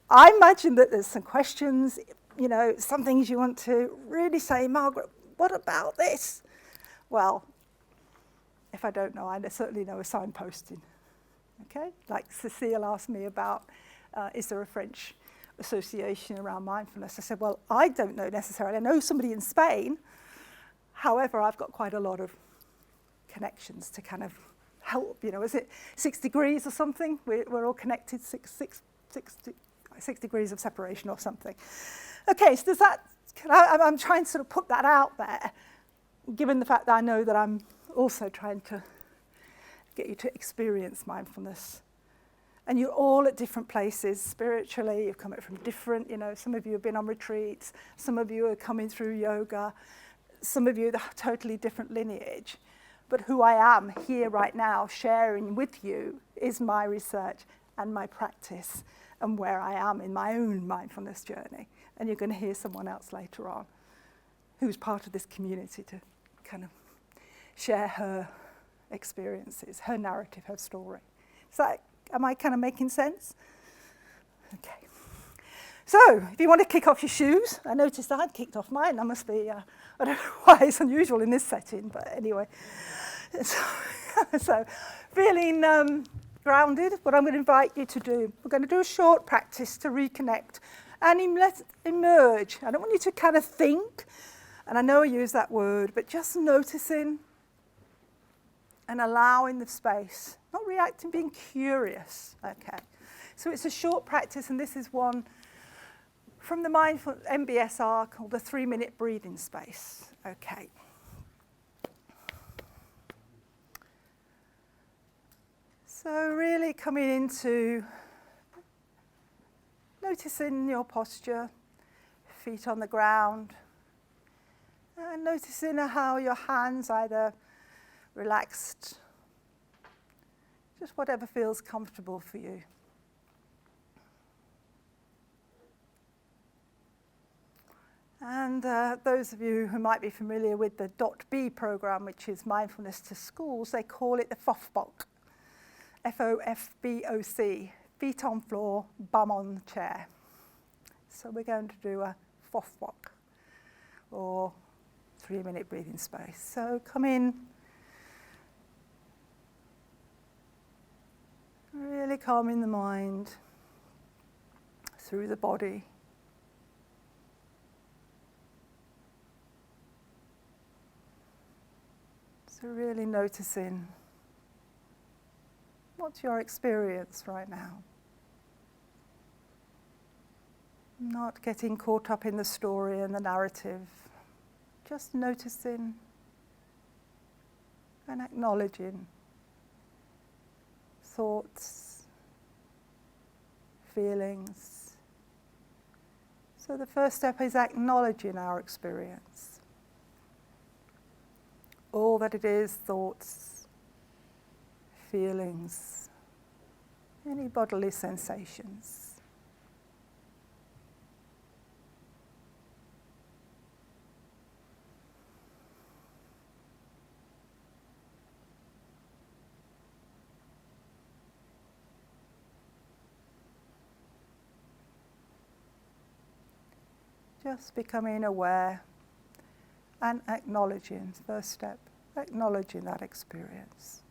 I imagine that there's some questions, you know, some things you want to really say, Margaret, what about this? Well, if I don't know, I certainly know a signposting. Okay, like Cecile asked me about, is there a French association around mindfulness? I said, well, I don't know necessarily. I know somebody in Spain. However, I've got quite a lot of connections to kind of help. You know, is it 6 degrees or something? We're all connected, 6 degrees of separation or something. Okay, so does that, I'm trying to sort of put that out there, given the fact that I know that I'm also trying to get you to experience mindfulness. And you're all at different places spiritually, you've come from different, you know, some of you have been on retreats, some of you are coming through yoga, some of you are totally different lineage. But who I am here right now sharing with you is my research and my practice and where I am in my own mindfulness journey. And you're going to hear someone else later on who's part of this community to kind of share her experiences, her narrative, her story. So am I kind of making sense? Okay. So if you want to kick off your shoes, I noticed I'd kicked off mine. I must be, I don't know why it's unusual in this setting, but anyway. So feeling grounded, what I'm going to invite you to do, we're going to do a short practice to reconnect And let it emerge. I don't want you to kind of think, and I know I use that word, but just noticing and allowing the space, not reacting, being curious. Okay. So it's a short practice, and this is one from the mindful MBSR called the 3-minute breathing space. Okay. So really coming into noticing your posture, feet on the ground, and noticing how your hands either relaxed, just whatever feels comfortable for you. And those of you who might be familiar with the .B program, which is Mindfulness to Schools, they call it the FOFBOC, FOFBOC, feet on floor, bum on chair. So we're going to do a FOFBOC, or 3-minute breathing space. So come in, really calming the mind through the body. So really noticing what's your experience right now. Not getting caught up in the story and the narrative, just noticing and acknowledging thoughts, feelings. So the first step is acknowledging our experience. All that it is, thoughts, feelings, any bodily sensations. Just becoming aware and acknowledging, first step, acknowledging that experience.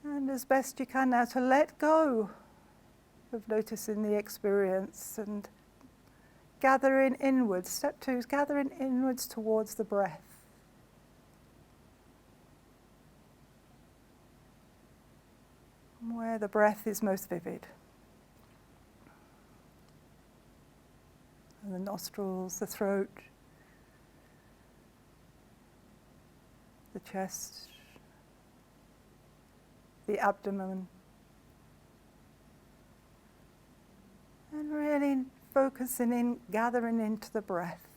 And as best you can now to let go of noticing the experience and gathering inwards. Step 2 is gathering inwards towards the breath. Where the breath is most vivid. And the nostrils, the throat, the chest, the abdomen. And really focusing in, gathering into the breath.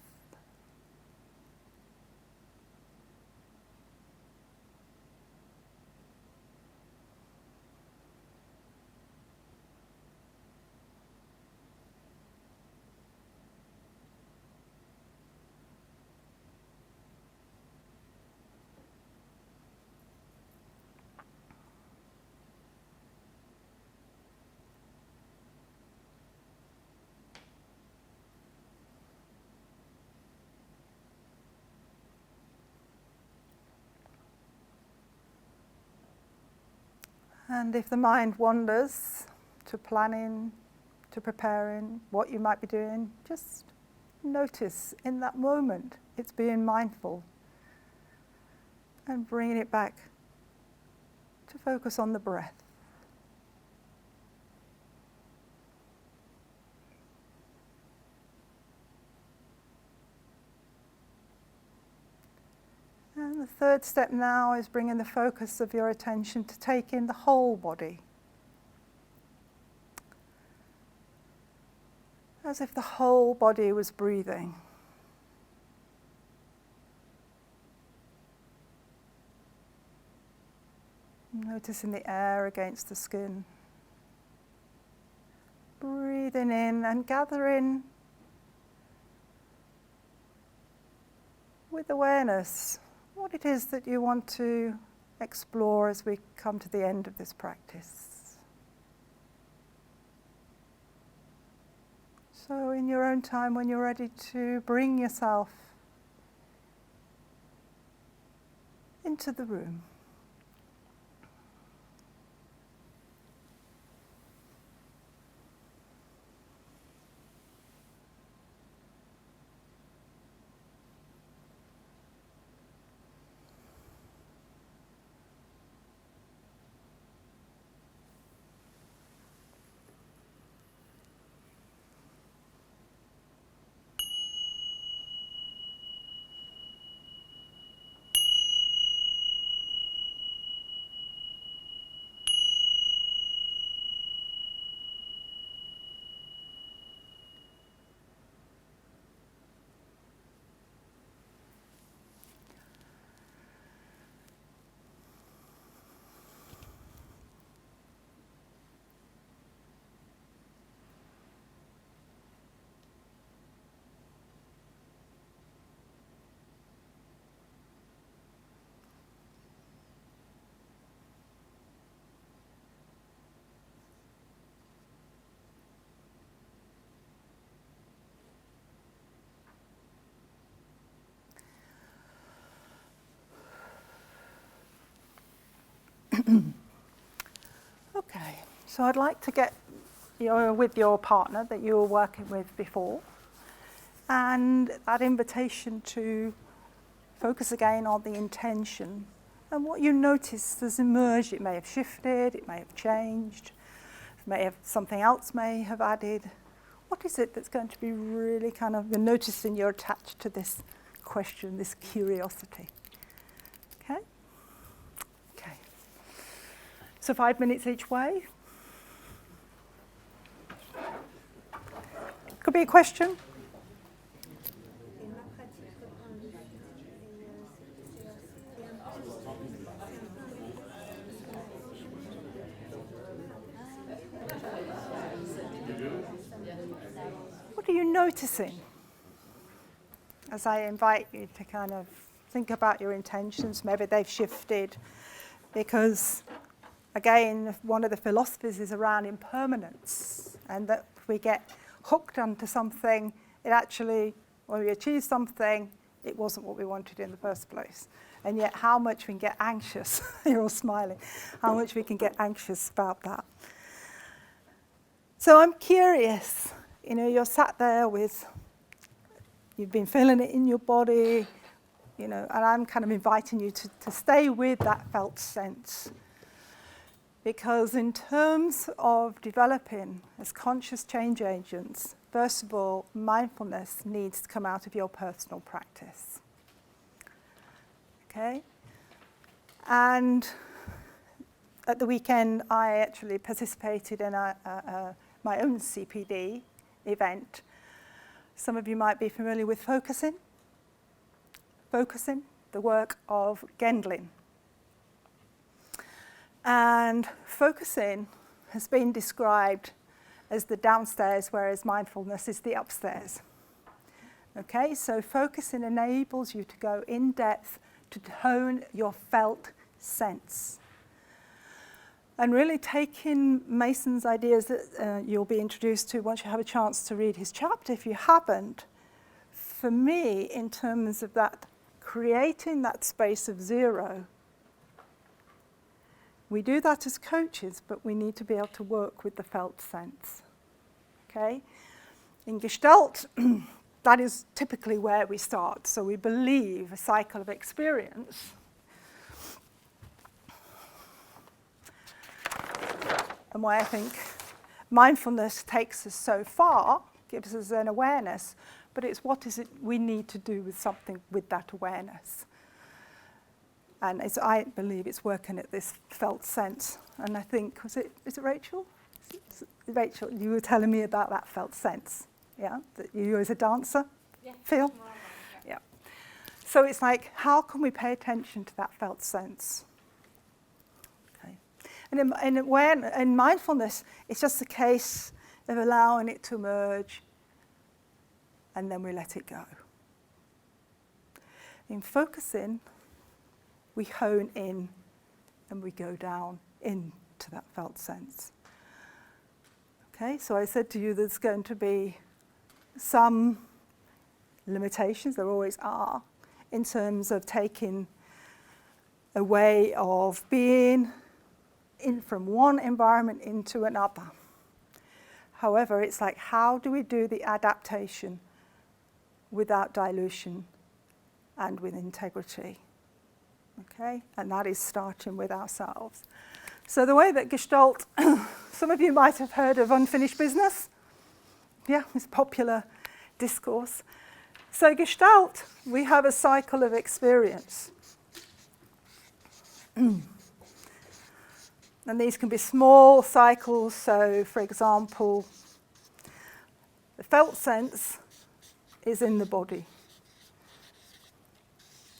And if the mind wanders to planning, to preparing what you might be doing, just notice in that moment it's being mindful and bringing it back to focus on the breath. And the third step now is bringing the focus of your attention to take in the whole body. As if the whole body was breathing. Noticing the air against the skin. Breathing in and gathering with awareness what it is that you want to explore as we come to the end of this practice. So in your own time, when you're ready to bring yourself into the room. Okay, so I'd like to get you with your partner that you were working with before, and that invitation to focus again on the intention and what you notice has emerged. It may have shifted, it may have changed, something else may have added. What is it that's going to be really kind of, you're noticing you're attached to this question, this curiosity? Okay? Okay. So 5 minutes each way. Could be a question. What are you noticing? As I invite you to kind of think about your intentions, maybe they've shifted because, again, one of the philosophies is around impermanence, and that we get hooked onto something, it actually, when we achieve something, it wasn't what we wanted in the first place. And yet how much we can get anxious, you're all smiling, how much we can get anxious about that. So I'm curious, you're sat there with, you've been feeling it in your body, and I'm kind of inviting you to stay with that felt sense. Because in terms of developing as conscious change agents, first of all, mindfulness needs to come out of your personal practice. Okay? And at the weekend, I actually participated in my own CPD event. Some of you might be familiar with focusing. Focusing, the work of Gendlin. And focusing has been described as the downstairs, whereas mindfulness is the upstairs. Okay, so focusing enables you to go in depth to hone your felt sense. And really taking Mason's ideas that you'll be introduced to once you have a chance to read his chapter, if you haven't, for me, in terms of that, creating that space of zero, we do that as coaches, but we need to be able to work with the felt sense. Okay? In Gestalt, that is typically where we start. So we believe a cycle of experience. And why I think mindfulness takes us so far, gives us an awareness, but it's what is it we need to do with something with that awareness. And I believe it's working at this felt sense. And I think, is it Rachel? Rachel, you were telling me about that felt sense, yeah? That you as a dancer feel? Yeah. So it's like, how can we pay attention to that felt sense? Okay. And in mindfulness, it's just a case of allowing it to emerge, and then we let it go. In focusing, we hone in and we go down into that felt sense. Okay, so I said to you there's going to be some limitations, there always are, in terms of taking a way of being from one environment into another. However, it's like, how do we do the adaptation without dilution and with integrity? Okay, and that is starting with ourselves. So the way that Gestalt, some of you might have heard of unfinished business. Yeah, it's popular discourse. So Gestalt, we have a cycle of experience. And these can be small cycles. So for example, the felt sense is in the body.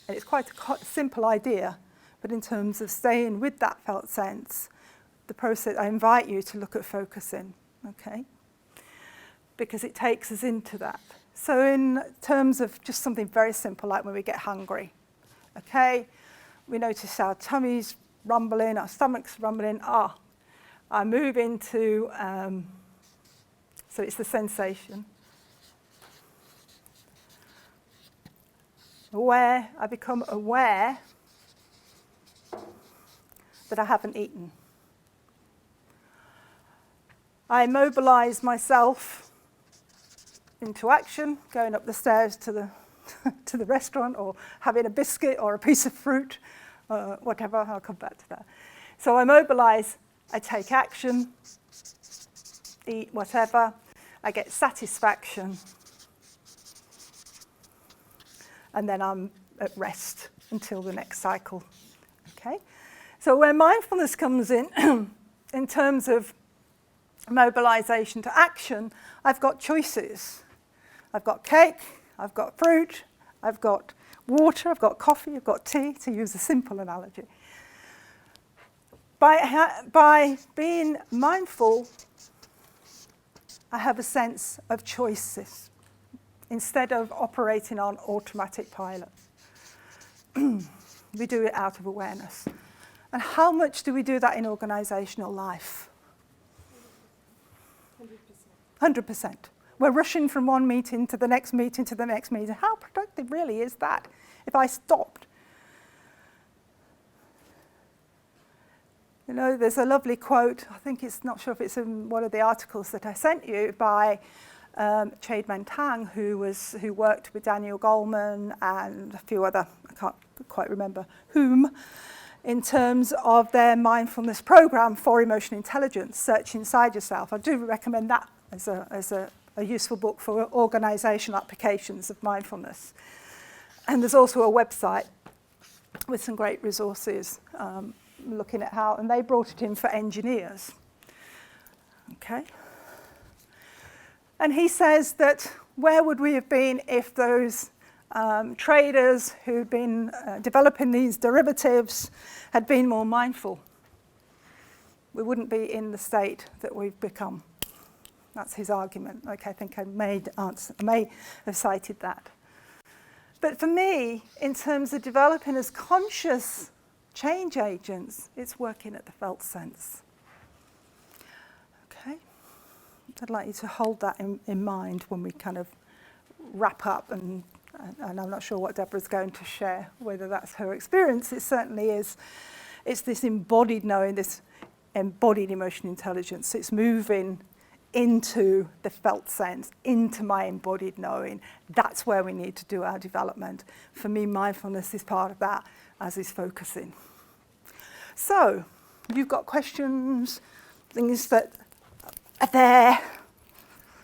And it's quite a simple idea, but in terms of staying with that felt sense, the process, I invite you to look at focusing, okay? Because it takes us into that. So in terms of just something very simple, like when we get hungry, okay? We notice our tummy's rumbling, our stomach's rumbling. I move into, so it's the sensation. Aware, I become aware that I haven't eaten. I mobilize myself into action, going up the stairs to the to the restaurant, or having a biscuit or a piece of fruit, whatever. I'll come back to that. So I mobilize, I take action, eat whatever, I get satisfaction, and then I'm at rest until the next cycle. Okay? So where mindfulness comes in terms of mobilization to action, I've got choices. I've got cake, I've got fruit, I've got water, I've got coffee, I've got tea, to use a simple analogy. By being mindful, I have a sense of choices instead of operating on automatic pilot. We do it out of awareness. And how much do we do that in organizational life? 100%. We're rushing from one meeting to the next meeting to the next meeting. How productive really is that if I stopped? You know, there's a lovely quote, I think it's, not sure if it's in one of the articles that I sent you, by Chade-Meng Tan, who worked with Daniel Goleman and a few other, I can't quite remember whom, in terms of their mindfulness program for emotional intelligence, Search Inside Yourself. I do recommend that as a useful book for organizational applications of mindfulness. And there's also a website with some great resources looking at how, and they brought it in for engineers. Okay. And he says that where would we have been if those traders who'd been developing these derivatives had been more mindful? We wouldn't be in the state that we've become. That's his argument. Okay, I think I may have cited that. But for me, in terms of developing as conscious change agents, it's working at the felt sense. Okay? I'd like you to hold that in mind when we kind of wrap up, and I'm not sure what Deborah's going to share, whether that's her experience. It certainly is. It's this embodied knowing, this embodied emotional intelligence. It's moving into the felt sense, into my embodied knowing. That's where we need to do our development. For me, mindfulness is part of that, as is focusing. So, you've got questions, things that are there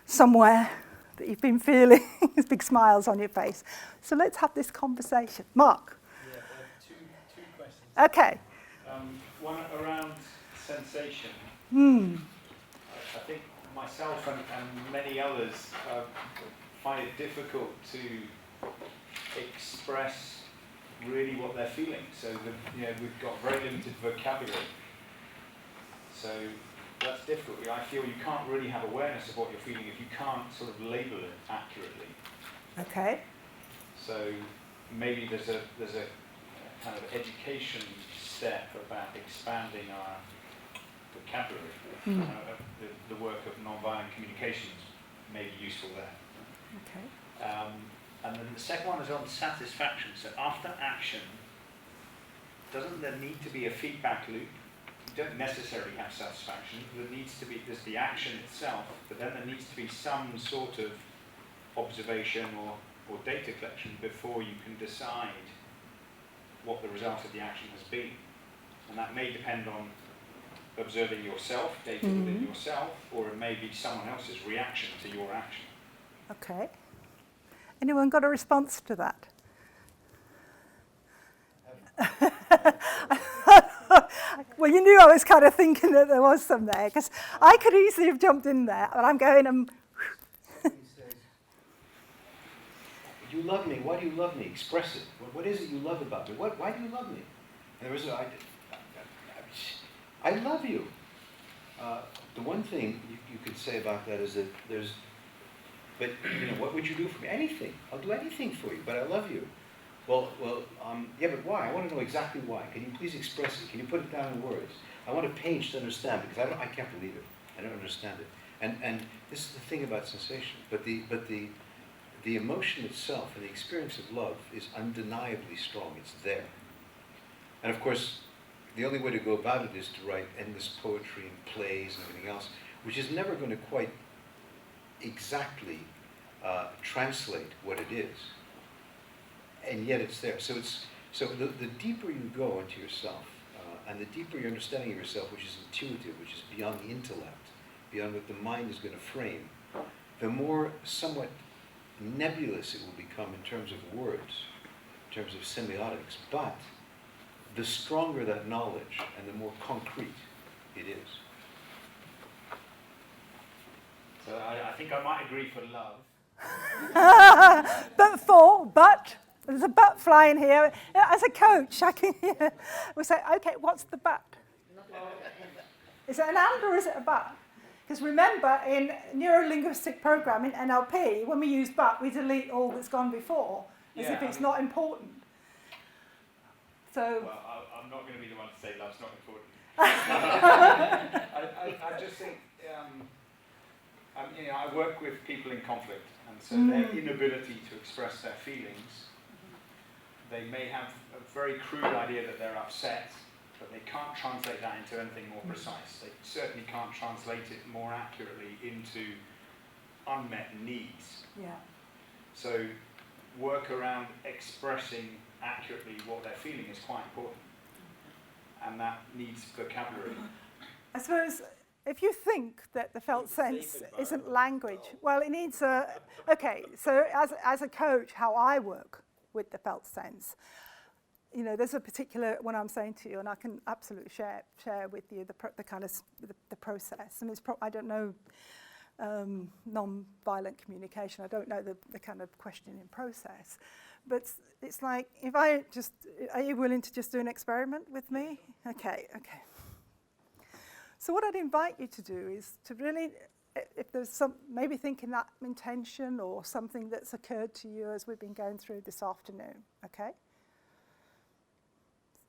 somewhere that you've been feeling, there's big smiles on your face. So let's have this conversation. Mark? Yeah, two questions. Okay. One around sensation. I think myself and many others find it difficult to express really what they're feeling. So we've got very limited vocabulary. So that's difficult. I feel you can't really have awareness of what you're feeling if you can't sort of label it accurately. Okay. So maybe there's a kind of education step about expanding our vocabulary. The work of nonviolent communications may be useful there. Okay. And then the second one is on satisfaction. So after action, doesn't there need to be a feedback loop? You don't necessarily have satisfaction. There's the action itself, but then there needs to be some sort of observation or data collection before you can decide what the result of the action has been. And that may depend on observing yourself, data within yourself, or it may be someone else's reaction to your action. Okay. Anyone got a response to that? Well, you knew I was kind of thinking that there was some there, because I could easily have jumped in there, but I'm going and... You love me. Why do you love me? Express it. What is it you love about me? Why do you love me? And there was I love you. The one thing you could say about that is that but what would you do for me? Anything. I'll do anything for you, but I love you. Yeah, but why? I want to know exactly why. Can you please express it? Can you put it down in words? I want a page to understand, because I can't believe it. I don't understand it. And this is the thing about sensation. But the emotion itself and the experience of love is undeniably strong. It's there. And of course, the only way to go about it is to write endless poetry and plays and everything else, which is never going to quite exactly translate what it is. And yet it's there. So the deeper you go into yourself, and the deeper your understanding of yourself, which is intuitive, which is beyond the intellect, beyond what the mind is going to frame, the more somewhat nebulous it will become in terms of words, in terms of semiotics. But the stronger that knowledge and the more concrete it is. So I think I might agree for love. But there's a but flying here. As a coach, I can we say, okay, what's the but? Is it an and or is it a but? Because remember, in neuro-linguistic programming, NLP, when we use but, we delete all that's gone before, as if it's not important. So. Well, I'm not going to be the one to say love's not important. I just think, I work with people in conflict, and so their inability to express their feelings, they may have a very crude idea that they're upset, but they can't translate that into anything more precise. They certainly can't translate it more accurately into unmet needs. Yeah. So work around expressing accurately what they're feeling is quite important. And that needs vocabulary. I suppose if you think that the felt sense isn't language, well, it needs a... Okay, so as a coach, how I work with the felt sense, there's a particular one I'm saying to you, and I can absolutely share with you the kind of the process. And I don't know non-violent communication. I don't know the kind of questioning process. But it's like, are you willing to just do an experiment with me? Okay. So what I'd invite you to do is to really, if there's maybe thinking that intention or something that's occurred to you as we've been going through this afternoon, okay?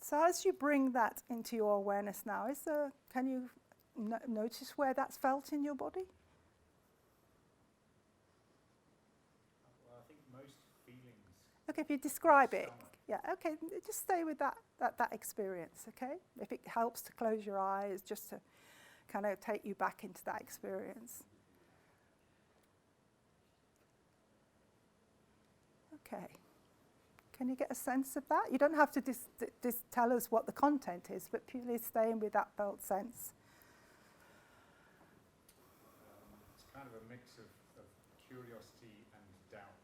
So as you bring that into your awareness now, can you notice where that's felt in your body? Well, I think most feelings... Okay, if you describe it. Yeah, okay, just stay with that experience, okay? If it helps to close your eyes, just to kind of take you back into that experience. Okay. Can you get a sense of that? You don't have to tell us what the content is, but purely staying with that felt sense. It's kind of a mix of curiosity and doubt.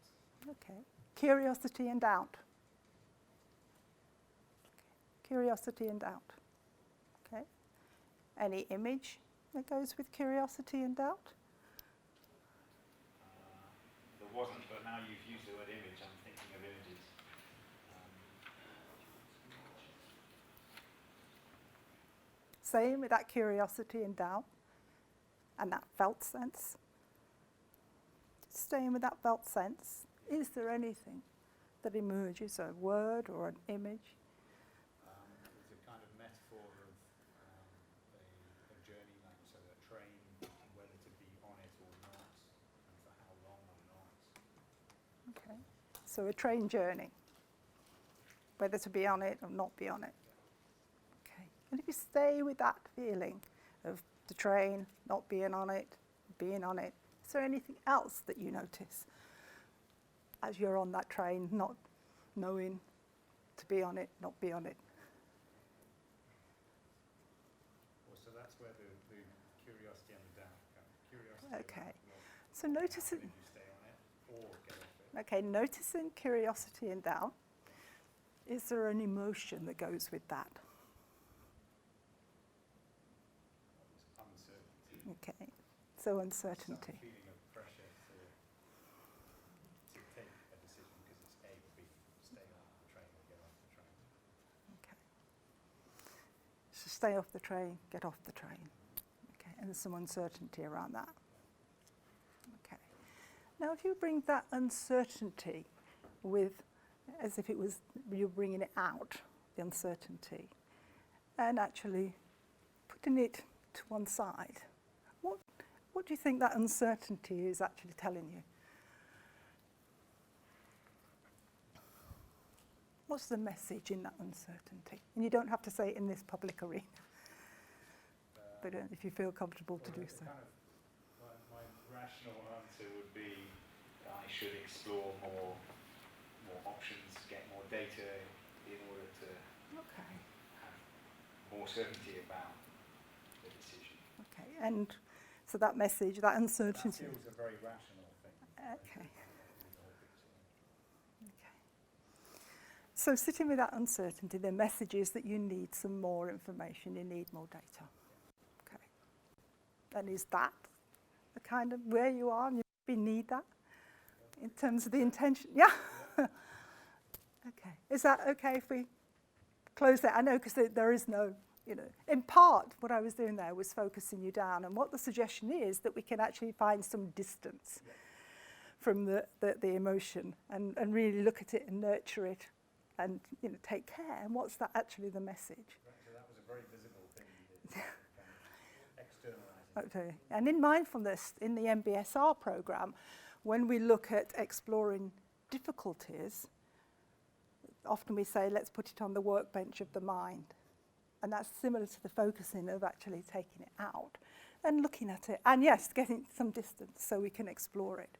Okay. Curiosity and doubt. Curiosity and doubt. Okay. Any image that goes with curiosity and doubt? There wasn't, but now you've used the word image, I'm thinking of images. Same with that curiosity and doubt and that felt sense. Staying with that felt sense, is there anything that emerges, a word or an image? It's a kind of metaphor of a journey, like so a train, whether to be on it or not, and for how long or not. Okay. So a train journey, whether to be on it or not be on it. And if you stay with that feeling of the train, not being on it, is there anything else that you notice as you're on that train, not knowing to be on it, not be on it? Well, so that's where the curiosity and the doubt come. Curiosity. Okay. So notice it. You stay on it or get off it. Okay, noticing curiosity and doubt. Is there an emotion that goes with that? Uncertainty. Okay, so uncertainty. Some feeling of pressure to take a decision because it's A or B. Stay on the train or get off the train. Okay. So stay off the train, get off the train. Okay, and there's some uncertainty around that. Okay. Now, if you bring that uncertainty with, as if it was you're bringing it out, the uncertainty, and actually putting it to one side, what do you think that uncertainty is actually telling you? What's the message in that uncertainty? And you don't have to say it in this public arena, but if you feel comfortable to do so. Kind of, my rational answer would be I should explore more options, get more data in order to Okay. have more certainty about the decision. Okay, and so that message, that uncertainty. That feels a very rational thing. Okay. Okay. So sitting with that uncertainty, the message is that you need some more information, you need more data. Okay. And is that the kind of where you are and you need that in terms of the intention? Yeah. Okay. Is that okay if we close that? I know because there is no, in part what I was doing there was focusing you down, and what the suggestion is that we can actually find some distance from the emotion and really look at it and nurture it and take care. And what's that actually the message? Right, so that was a very visible thing you did. Externalizing. Okay. And in mindfulness, in the MBSR program, when we look at exploring difficulties, often we say, let's put it on the workbench of the mind. And that's similar to the focusing of actually taking it out and looking at it. And yes, getting some distance so we can explore it.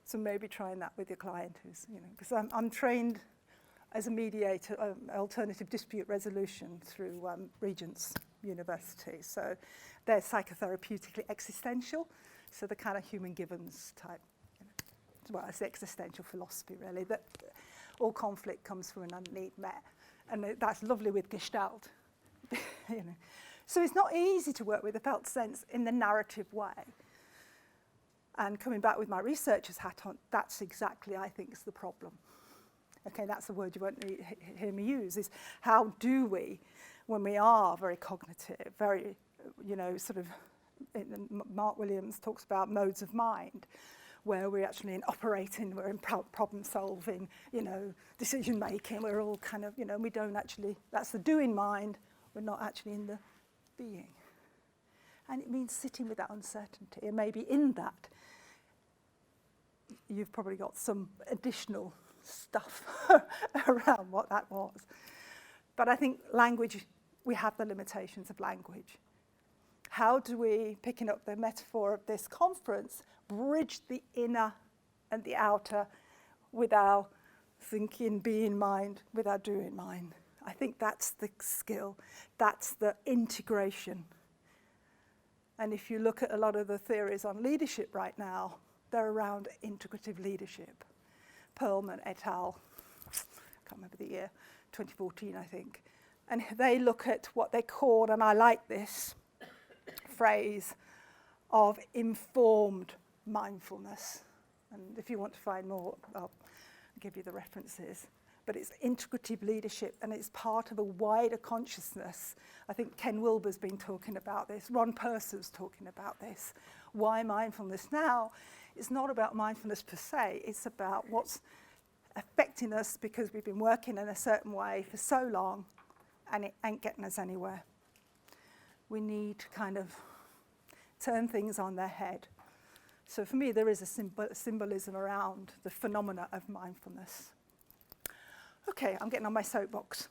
So maybe trying that with your client who's, because I'm trained as a mediator, alternative dispute resolution through Regent's University. So they're psychotherapeutically existential, so the kind of human Gibbons type. Well, it's the existential philosophy, really, that all conflict comes from an unneed met. And that's lovely with Gestalt. So it's not easy to work with the felt sense in the narrative way. And coming back with my researcher's hat on, that's exactly, I think, is the problem. Okay, that's the word you won't hear me use, is how do we, when we are very cognitive, very, sort of, Mark Williams talks about modes of mind, where we're actually in operating, we're in problem solving, decision making, we're all kind of, we don't actually, that's the doing mind, we're not actually in the being. And it means sitting with that uncertainty, and maybe in that, you've probably got some additional stuff around what that was. But I think language, we have the limitations of language. How do we, picking up the metaphor of this conference, bridge the inner and the outer with our thinking, being mind, with our doing mind? I think that's the skill, that's the integration. And if you look at a lot of the theories on leadership right now, they're around integrative leadership. Perlman et al., I can't remember the year, 2014, I think. And they look at what they call, and I like this phrase, of informed mindfulness. And if you want to find more, I'll give you the references. But it's integrative leadership, and it's part of a wider consciousness. I think Ken Wilber's been talking about this. Ron Purser's talking about this. Why mindfulness now? It's not about mindfulness per se. It's about what's affecting us because we've been working in a certain way for so long, and it ain't getting us anywhere. We need to kind of turn things on their head. So for me, there is a symbolism around the phenomena of mindfulness. Okay, I'm getting on my soapbox.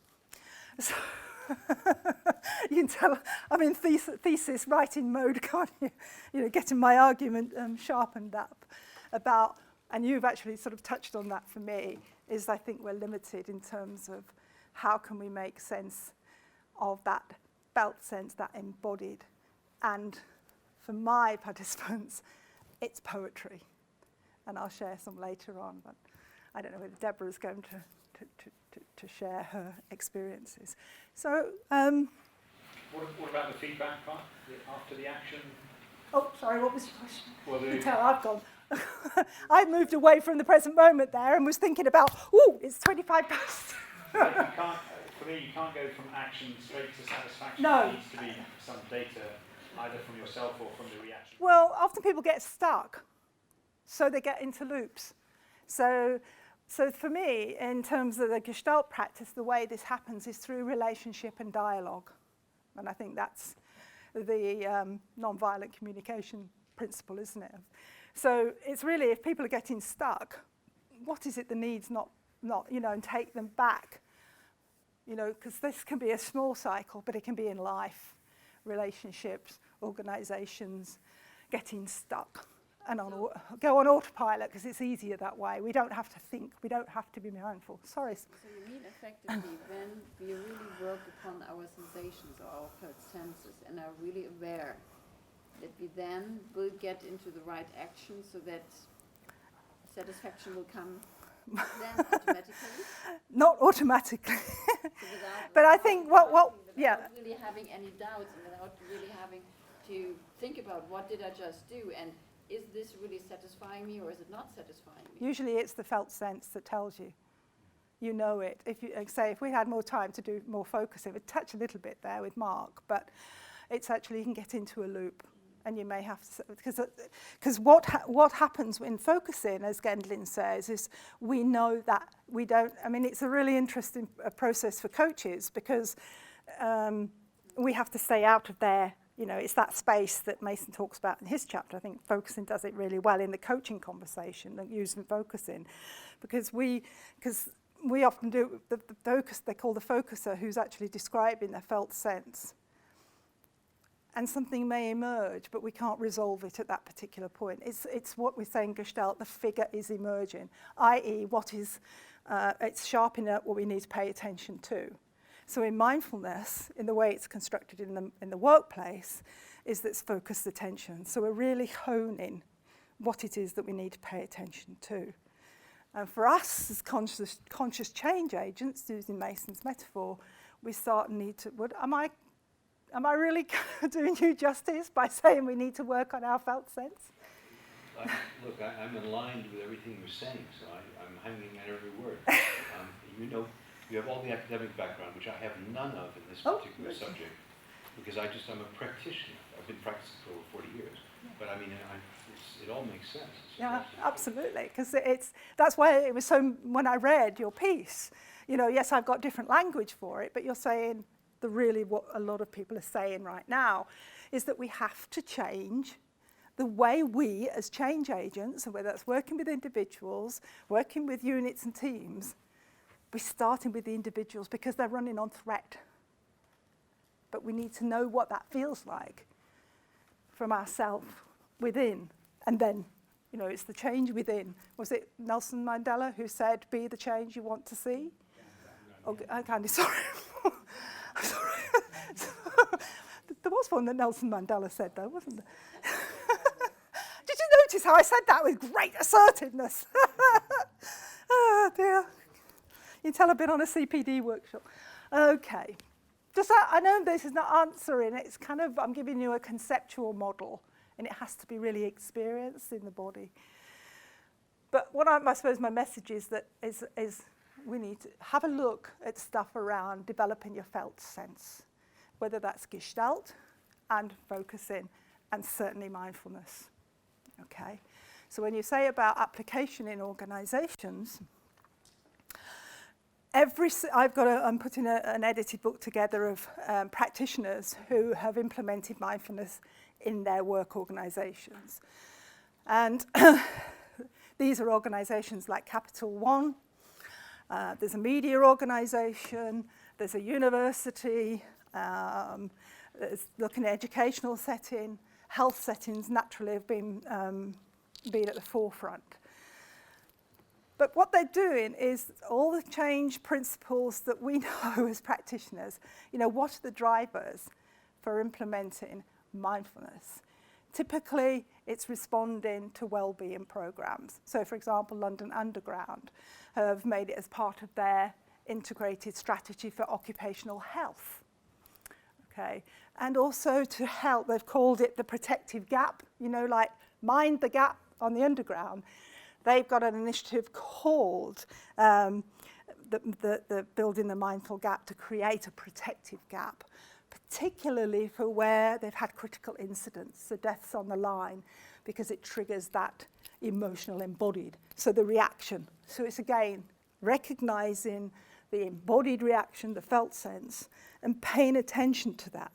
You can tell I'm in thesis writing mode, can't you? You know, getting my argument sharpened up about, and you've actually sort of touched on that for me, is I think we're limited in terms of how can we make sense of that felt sense, that embodied. And for my participants, it's poetry. And I'll share some later on, but I don't know whether Deborah's going to share her experiences. So, What about the feedback part, after the action? oh, sorry, what was your question? Well, You can tell I've gone. I moved away from the present moment there and was thinking about, ooh, it's 25 past. you can't, for me, you can't go from action straight to satisfaction. No. There needs to be some data, either from yourself or from the reaction. Well, often people get stuck, so they get into loops. So for me, in terms of the Gestalt practice, the way this happens is through relationship and dialogue. And I think that's the non-violent communication principle, isn't it? So it's really, if people are getting stuck, what is it that needs not, you know, and take them back, you know, because this can be a small cycle, but it can be in life, relationships, organizations, getting stuck, and go on autopilot, because it's easier that way. We don't have to think, we don't have to be mindful. Sorry. So you mean effectively when we really work upon our sensations or our felt senses and are really aware, that we then will get into the right action so that satisfaction will come then automatically? Not automatically. So But I think without really having any doubts and without really having to think about what did I just do and is this really satisfying me or is it not satisfying me? Usually it's the felt sense that tells you. You know it. If you say, if we had more time to do more focusing, we'd touch a little bit there with Mark, but it's actually, you can get into a loop. And you may have to, because what happens when focusing, as Gendlin says, is we know that we don't, I mean, it's a really interesting process for coaches because we have to stay out of there. You know, it's that space that Mason talks about in his chapter. I think focusing does it really well in the coaching conversation, and using focusing, because we often do the focus, they call the focuser, who's actually describing their felt sense. And something may emerge, but we can't resolve it at that particular point. It's what we say in Gestalt, the figure is emerging, i.e. what is, it's sharpening up what we need to pay attention to. So in mindfulness, in the way it's constructed in the workplace, is that's focused attention. So we're really honing what it is that we need to pay attention to. And for us as conscious change agents, using Mason's metaphor, we start and need to, am I really doing you justice by saying we need to work on our felt sense? Look, I'm aligned with everything you're saying, so I'm hanging on every word. You know, you have all the academic background, which I have none of in this particular subject, because I'm a practitioner. I've been practicing for over 40 years. Yeah. But I mean, it all makes sense. Yeah, absolutely, because that's why it was so, when I read your piece, you know, yes, I've got different language for it, but you're saying, really what a lot of people are saying right now is that we have to change the way we as change agents, and whether that's working with individuals, working with units and teams, we're starting with the individuals because they're running on threat. But we need to know what that feels like from ourselves within. And then, you know, it's the change within. Was it Nelson Mandela who said, be the change you want to see? Okay, I'm kind of sorry. There was one that Nelson Mandela said, though, wasn't there? Did you notice how I said that with great assertiveness? Oh, dear. You can tell I've been on a CPD workshop. Okay. Just I know this is not answering. It's kind of, I'm giving you a conceptual model, and it has to be really experienced in the body. But what I suppose my message is that is we need to have a look at stuff around developing your felt sense, whether that's Gestalt and focusing and certainly mindfulness. Okay, so when you say about application in organizations, I'm putting an edited book together of practitioners who have implemented mindfulness in their work organizations. And these are organizations like Capital One, there's a media organization, there's a university, looking at educational setting, health settings naturally have been at the forefront. But what they're doing is all the change principles that we know as practitioners, what are the drivers for implementing mindfulness? Typically, it's responding to well-being programs. So, for example, London Underground have made it as part of their integrated strategy for occupational health. Okay, and also to help, they've called it the protective gap, like mind the gap on the underground. They've got an initiative called the Building the Mindful Gap to create a protective gap, particularly for where they've had critical incidents, so deaths on the line, because it triggers that emotional embodied. So the reaction. So it's again, recognizing the embodied reaction, the felt sense, and paying attention to that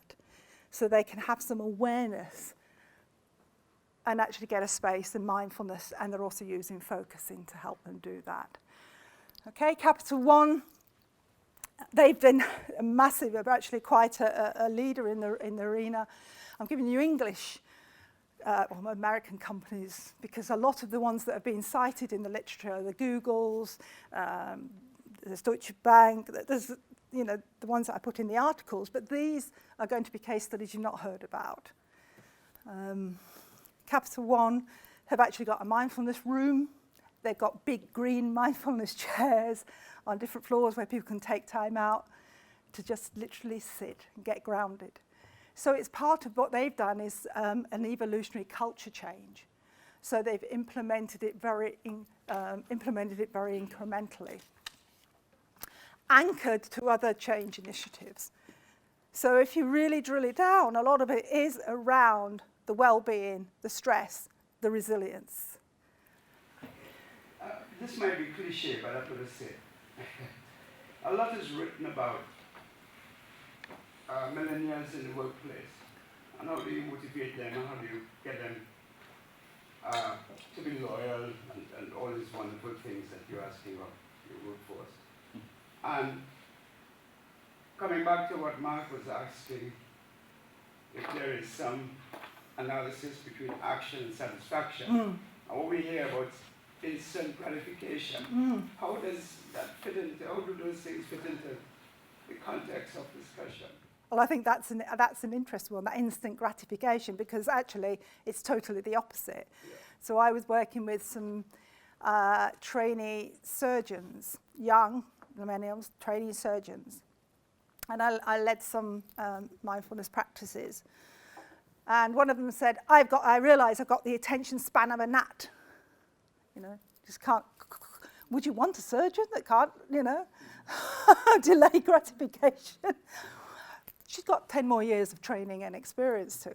so they can have some awareness and actually get a space and mindfulness, and they're also using focusing to help them do that. Okay, Capital One, they've been massive, they're actually quite a leader in the arena. I'm giving you English or American companies because a lot of the ones that have been cited in the literature are the Googles, there's Deutsche Bank, there's the ones that I put in the articles, but these are going to be case studies you've not heard about. Capital One have actually got a mindfulness room. They've got big green mindfulness chairs on different floors where people can take time out to just literally sit and get grounded. So it's part of what they've done is an evolutionary culture change. So they've implemented it very incrementally, anchored to other change initiatives. So if you really drill it down, a lot of it is around the well-being, the stress, the resilience. This might be cliche, but I'm going to say a lot is written about millennials in the workplace, and how do you motivate them, and how do you get them to be loyal, and all these wonderful things that you're asking of your workforce. And coming back to what Mark was asking, if there is some analysis between action and satisfaction, and what we hear about instant gratification, how does that fit into, how do those things fit into the context of discussion? Well, I think that's an interesting one, that instant gratification, because actually it's totally the opposite. Yeah. So I was working with some trainee surgeons, young millennials, trainee surgeons, and I led some mindfulness practices. And one of them said, I realise I've got the attention span of a gnat. Just can't. Would you want a surgeon that can't, delay gratification? She's got 10 more years of training and experience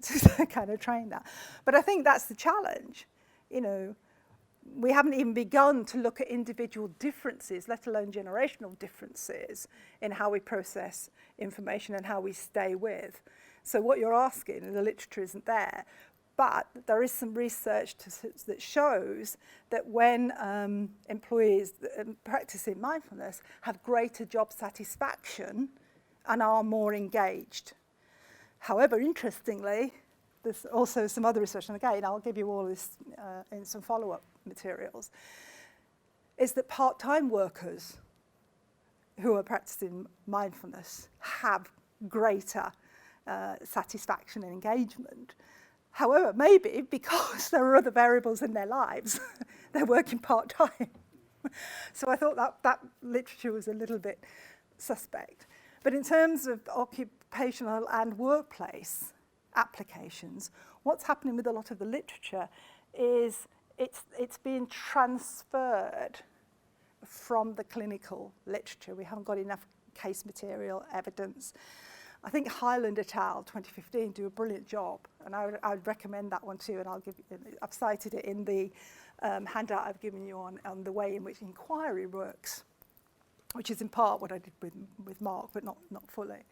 to kind of train that. But I think that's the challenge. We haven't even begun to look at individual differences, let alone generational differences, in how we process information and how we stay with. So what you're asking, and the literature isn't there, but there is some research that shows that when employees practicing mindfulness have greater job satisfaction and are more engaged. However, interestingly, there's also some other research, and again, I'll give you all this in some follow-up materials, is that part-time workers who are practicing mindfulness have greater satisfaction and engagement. However, maybe because there are other variables in their lives, they're working part-time. So I thought that literature was a little bit suspect. But in terms of occupational and workplace applications, what's happening with a lot of the literature is it's being transferred from the clinical literature. We haven't got enough case material evidence. I think Highland et al. 2015 do a brilliant job, and I would recommend that one too. And I've cited it in the handout I've given you on the way in which inquiry works, which is in part what I did with Mark, but not fully.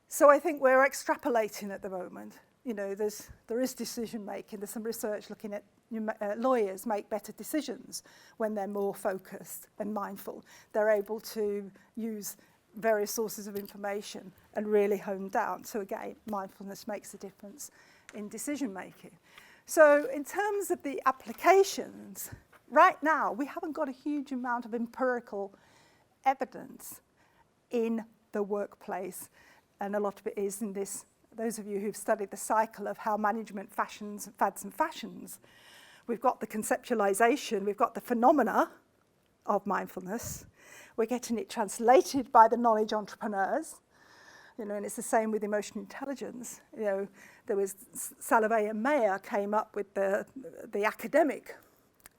So I think we're extrapolating at the moment. There is decision making. There's some research looking at lawyers make better decisions when they're more focused and mindful. They're able to use various sources of information and really hone down. So again, mindfulness makes a difference in decision making. So in terms of the applications, right now we haven't got a huge amount of empirical evidence in the workplace, and a lot of it is in this, those of you who've studied the cycle of how management fads and fashions, we've got the conceptualization, we've got the phenomena of mindfulness, we're getting it translated by the knowledge entrepreneurs, you know, and it's the same with emotional intelligence. You know, there was Salovey and Mayer came up with the academic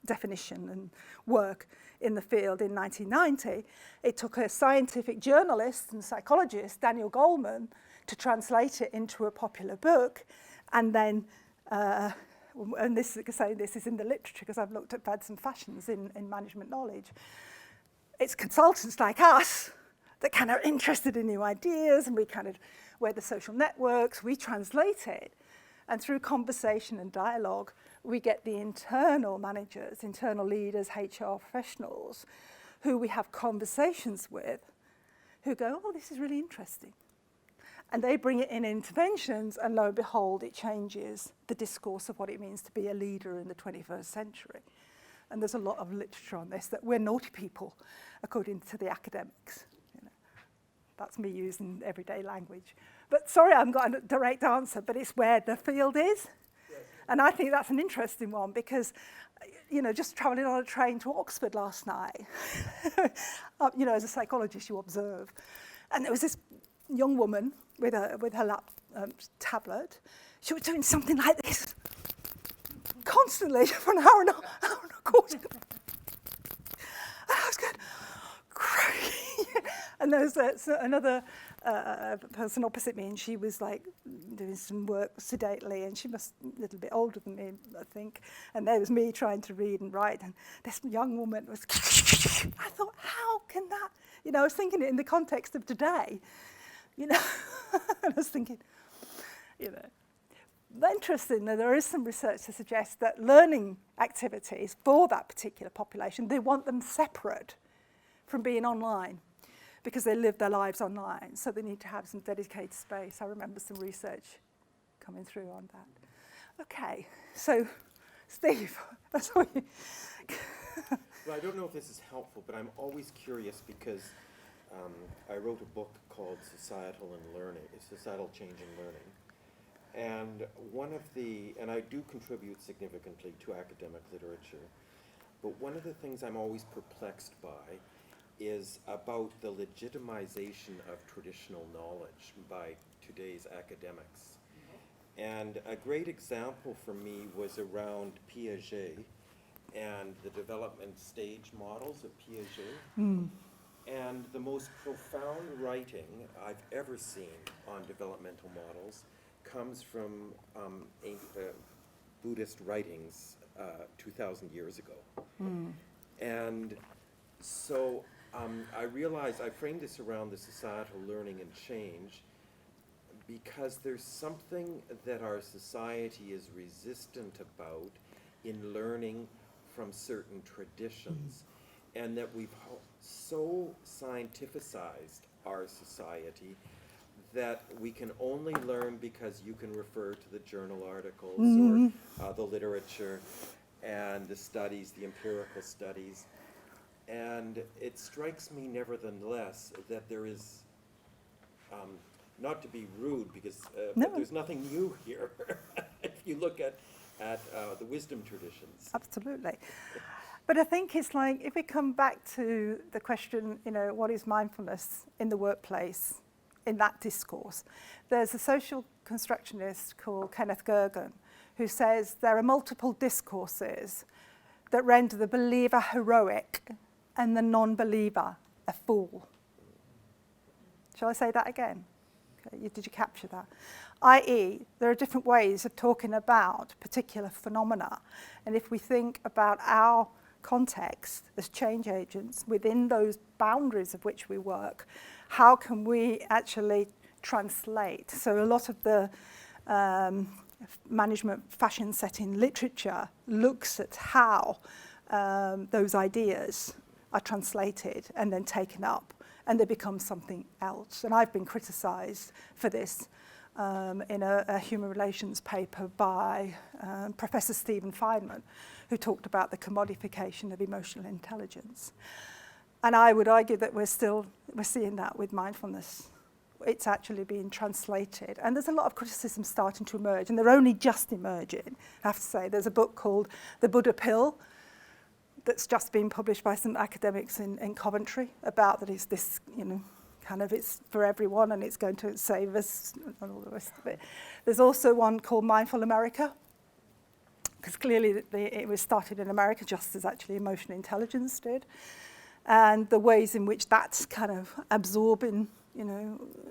definition and work in the field in 1990. It took a scientific journalist and psychologist, Daniel Goleman, to translate it into a popular book, and then, and this is in the literature because I've looked at fads and fashions in management knowledge. It's consultants like us that kind of are interested in new ideas, and we're the social networks, we translate it, and through conversation and dialogue, we get the internal managers, internal leaders, HR professionals, who we have conversations with, who go, oh, this is really interesting. And they bring it in interventions, and lo and behold, it changes the discourse of what it means to be a leader in the 21st century. And there's a lot of literature on this, that we're naughty people, according to the academics. You know, that's me using everyday language. But sorry, I haven't got a direct answer, but it's where the field is. And I think that's an interesting one because, you know, just travelling on a train to Oxford last night, you know, as a psychologist, you observe. And there was this young woman with her tablet. She was doing something like this constantly for an hour and a quarter. And I was going, great. And there was another person opposite me, and she was like doing some work sedately, and she must be a little bit older than me, I think. And there was me trying to read and write, and this young woman was, I thought, how can that, you know, I was thinking it in the context of today, you know. And I was thinking, you know, interesting that there is some research to suggest that learning activities for that particular population, they want them separate from being online, because they live their lives online, so they need to have some dedicated space. I remember some research coming through on that. Okay, so Steve, that's what you... Well, I don't know if this is helpful, but I'm always curious because I wrote a book called Societal Change in Learning. And and I do contribute significantly to academic literature, but one of the things I'm always perplexed by is about the legitimization of traditional knowledge by today's academics. And a great example for me was around Piaget and the development stage models of Piaget. And the most profound writing I've ever seen on developmental models comes from Buddhist writings 2,000 years ago. And so I realized I framed this around the societal learning and change because there's something that our society is resistant about in learning from certain traditions, and that we've so scientificized our society that we can only learn because you can refer to the journal articles or the literature and the studies, the empirical studies. And it strikes me, nevertheless, that there is, not to be rude, because but there's nothing new here. If you look at the wisdom traditions. Absolutely. But I think it's like, if we come back to the question, you know, what is mindfulness in the workplace, in that discourse, there's a social constructionist called Kenneth Gergen who says there are multiple discourses that render the believer heroic and the non-believer a fool. Shall I say that again? Okay, did you capture that? I.e., there are different ways of talking about particular phenomena. And if we think about our context as change agents within those boundaries of which we work, how can we actually translate? So a lot of the management fashion setting literature looks at how those ideas are translated and then taken up and they become something else. And I've been criticised for this in a human relations paper by Professor Stephen Feynman, who talked about the commodification of emotional intelligence. And I would argue that we're seeing that with mindfulness. It's actually being translated. And there's a lot of criticism starting to emerge, and they're only just emerging, I have to say. There's a book called The Buddha Pill that's just been published by some academics in Coventry about that it's this, kind of it's for everyone and it's going to save us and all the rest of it. There's also one called Mindful America, because clearly it was started in America just as actually emotional intelligence did. And the ways in which that's kind of absorbing,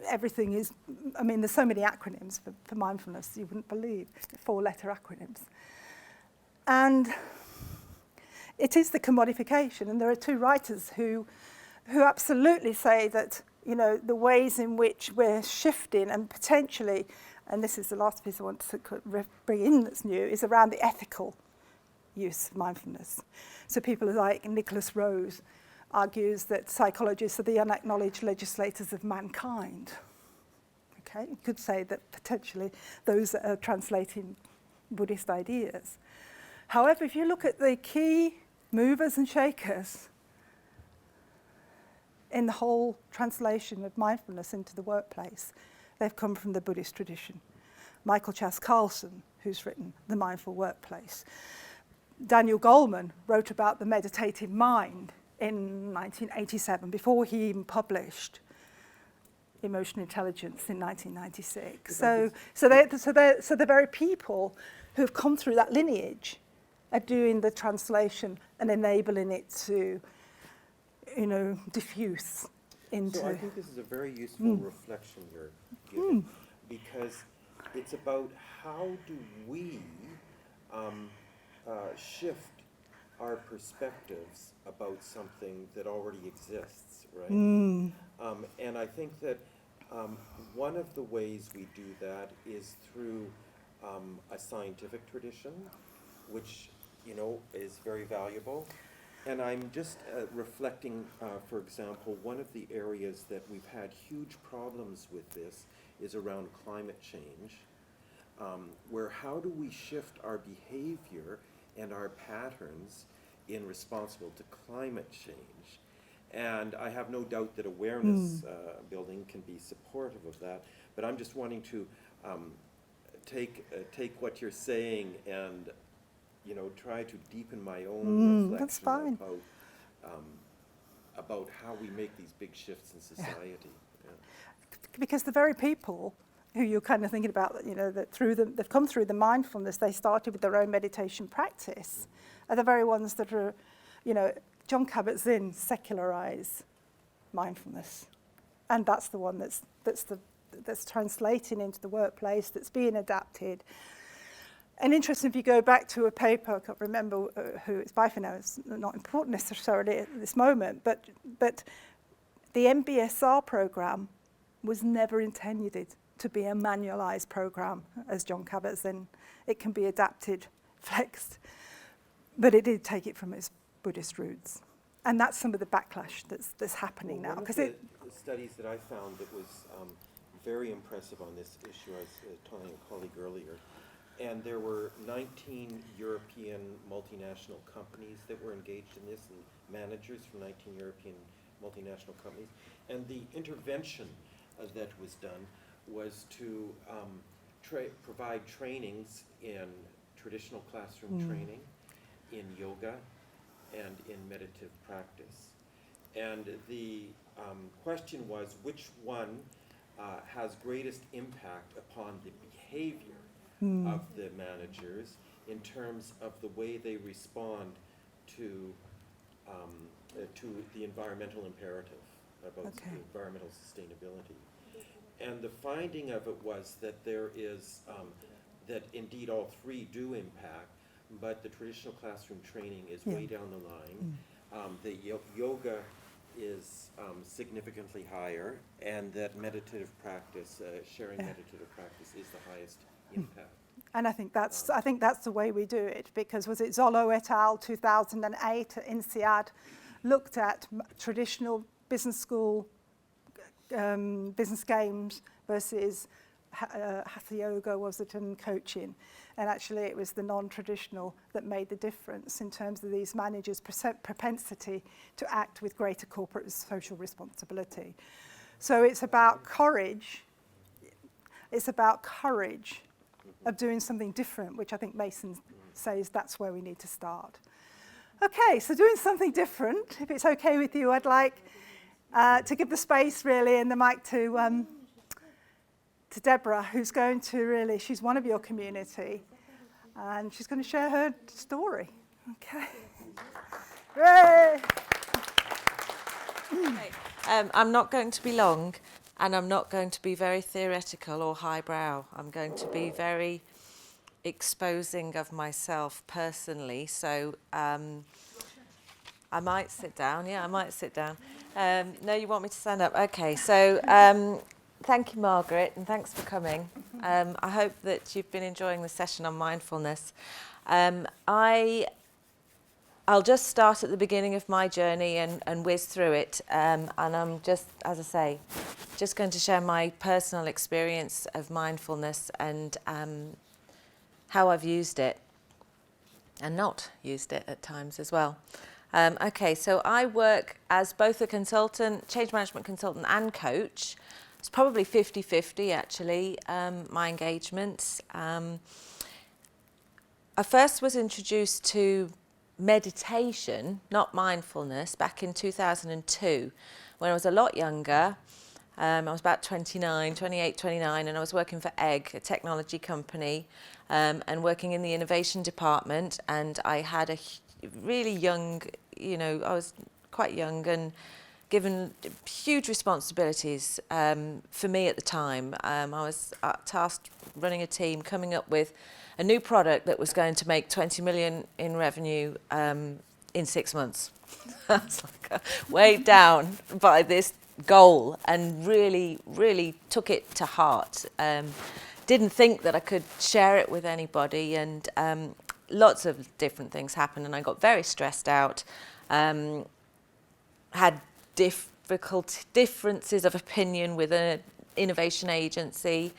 everything is, there's so many acronyms for mindfulness, you wouldn't believe, 4-letter acronyms. And it is the commodification, and there are 2 writers who absolutely say that, the ways in which we're shifting and potentially, and this is the last piece I want to bring in that's new, is around the ethical use of mindfulness. So people like Nicholas Rose argues that psychologists are the unacknowledged legislators of mankind. Okay, you could say that potentially those that are translating Buddhist ideas. However, if you look at the key movers and shakers in the whole translation of mindfulness into the workplace, they've come from the Buddhist tradition. Michael Chas-Carlson, who's written The Mindful Workplace. Daniel Goleman wrote about the meditative mind in 1987, before he even published Emotional Intelligence in 1996. So the very people who have come through that lineage are doing the translation and enabling it to, diffuse into. So I think this is a very useful reflection you're giving, because it's about how do we shift our perspectives about something that already exists, right? And I think that one of the ways we do that is through a scientific tradition, which is very valuable. And I'm just reflecting, for example, one of the areas that we've had huge problems with this is around climate change, where how do we shift our behavior and our patterns in response to climate change? And I have no doubt that awareness building can be supportive of that, but I'm just wanting to take what you're saying and try to deepen my own reflection about how we make these big shifts in society. Yeah. Because the very people who you're kind of thinking about, that they've come through the mindfulness, they started with their own meditation practice, are the very ones that are, Jon Kabat-Zinn secularized mindfulness, and that's the one that's translating into the workplace, that's being adapted. And interesting, if you go back to a paper, I can't remember who it's by for now, it's not important necessarily at this moment, but the MBSR program was never intended to be a manualized program, as Jon Kabat-Zinn. It can be adapted, flexed, but it did take it from its Buddhist roots. And that's some of the backlash that's happening now. One of the studies that I found that was very impressive on this issue, I was telling a colleague earlier, and there were 19 European multinational companies that were engaged in this, and managers from 19 European multinational companies. And the intervention that was done was to provide trainings in traditional classroom training, in yoga, and in meditative practice. And the question was, which one has greatest impact upon the behavior of the managers in terms of the way they respond to the environmental imperative about environmental sustainability. And the finding of it was that there is, that indeed all 3 do impact, but the traditional classroom training is way down the line. The yoga is significantly higher, and that meditative practice, sharing meditative practice, is the highest impact. And I think that's the way we do it, because was it Zollo et al. 2008 at INSEAD looked at traditional business school business games versus Hatha Yoga, was it, and coaching. And actually it was the non-traditional that made the difference in terms of these managers' propensity to act with greater corporate and social responsibility. So it's about courage. It's about courage of doing something different, which I think Mason says that's where we need to start. Okay, so doing something different, if it's okay with you, I'd like to give the space really and the mic to Deborah, who's going to really, she's one of your community, and she's going to share her story. Okay. Yay! I'm not going to be long, and I'm not going to be very theoretical or highbrow. I'm going to be very exposing of myself personally. So I might sit down. Yeah, I might sit down. No, you want me to stand up? Okay, so thank you, Margaret, and thanks for coming. I hope that you've been enjoying the session on mindfulness. I'll just start at the beginning of my journey and whiz through it. And I'm just, as I say, just going to share my personal experience of mindfulness and how I've used it and not used it at times as well. Okay, so I work as both a consultant, change management consultant and coach. It's probably 50-50 actually, my engagements. I first was introduced to meditation, not mindfulness, back in 2002 when I was a lot younger. I was about 28, 29, and I was working for Egg, a technology company, and working in the innovation department. And I had a really young, I was quite young and given huge responsibilities for me at the time. I was tasked running a team, coming up with a new product that was going to make 20 million in revenue in 6 months. I was like weighed down by this goal and really, really took it to heart. Didn't think that I could share it with anybody, and lots of different things happened, and I got very stressed out. Had differences of opinion with an innovation agency,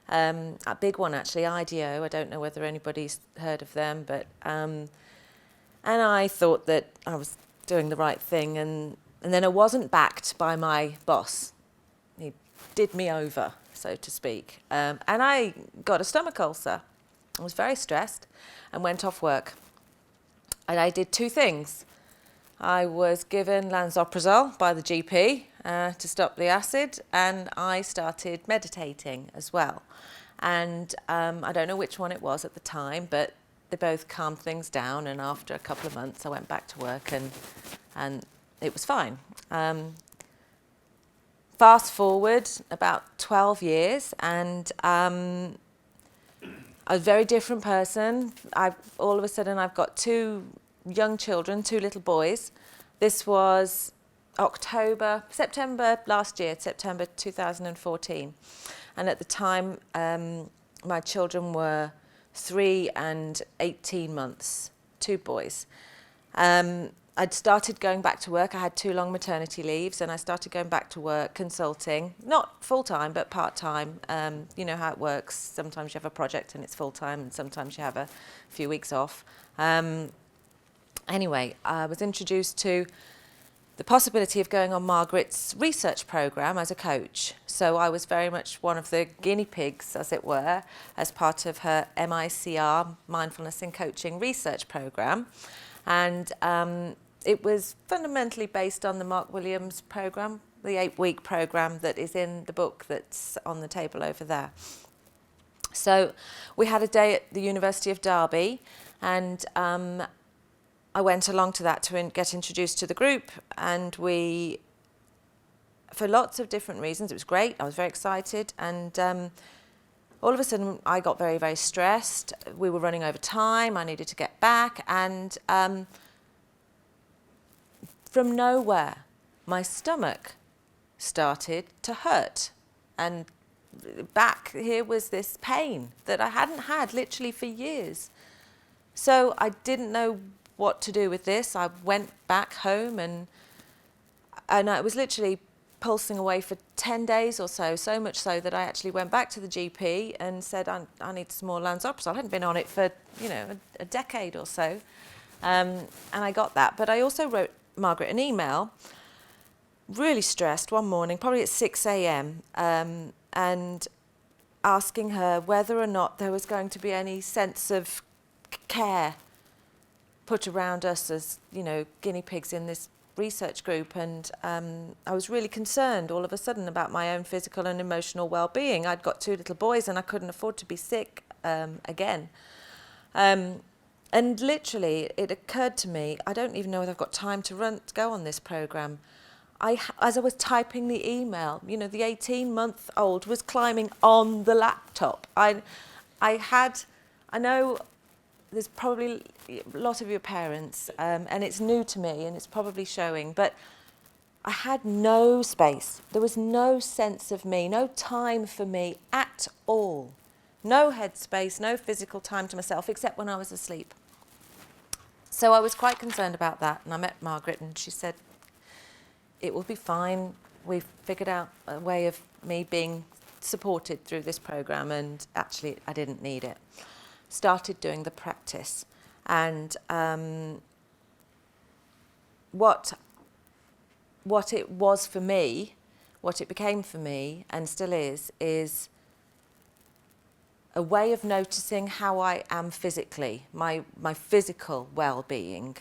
a big one actually, IDEO. I don't know whether anybody's heard of them, but and I thought that I was doing the right thing, and then I wasn't backed by my boss. He did me over, so to speak, and I got a stomach ulcer. I was very stressed and went off work, and I did two things. I was given lansoprazole by the GP to stop the acid, and I started meditating as well. And I don't know which one it was at the time, but they both calmed things down, and after a couple of months I went back to work and it was fine. Fast forward about 12 years, and a very different person. All of a sudden I've got two young children, two little boys. This was September last year, September 2014. And at the time, my children were 3 and 18 months, two boys. I'd started going back to work. I had 2 long maternity leaves, and I started going back to work consulting, not full-time, but part-time. You know how it works. Sometimes you have a project and it's full-time, and sometimes you have a few weeks off. Anyway, I was introduced to the possibility of going on Margaret's research program as a coach. So I was very much one of the guinea pigs, as it were, as part of her MICR, Mindfulness in Coaching research program. And it was fundamentally based on the Mark Williams program, the 8-week program that is in the book that's on the table over there. So we had a day at the University of Derby, and I went along to that to get introduced to the group, and we, for lots of different reasons, it was great. I was very excited, and all of a sudden I got very, very stressed. We were running over time. I needed to get back, and from nowhere, my stomach started to hurt, and back here was this pain that I hadn't had literally for years. So I didn't know what to do with this. I went back home, and it was literally pulsing away for 10 days or so much so that I actually went back to the GP and said, I need some more lansoprazole. I hadn't been on it for, a decade or so. And I got that. But I also wrote Margaret an email, really stressed one morning, probably at 6 a.m., and asking her whether or not there was going to be any sense of care put around us as, guinea pigs in this research group. And I was really concerned all of a sudden about my own physical and emotional well-being. I'd got 2 little boys and I couldn't afford to be sick again. And literally, it occurred to me, I don't even know whether I've got time to go on this programme. As I was typing the email, the 18-month-old was climbing on the laptop. I know there's probably a lot of your parents, and it's new to me, and it's probably showing, but I had no space. There was no sense of me, no time for me at all. No headspace, no physical time to myself, except when I was asleep. So I was quite concerned about that, and I met Margaret, and she said, it will be fine. We've figured out a way of me being supported through this programme, and actually I didn't need it. Started doing the practice, and what it was for me, what it became for me, and still is a way of noticing how I am physically, my physical well-being.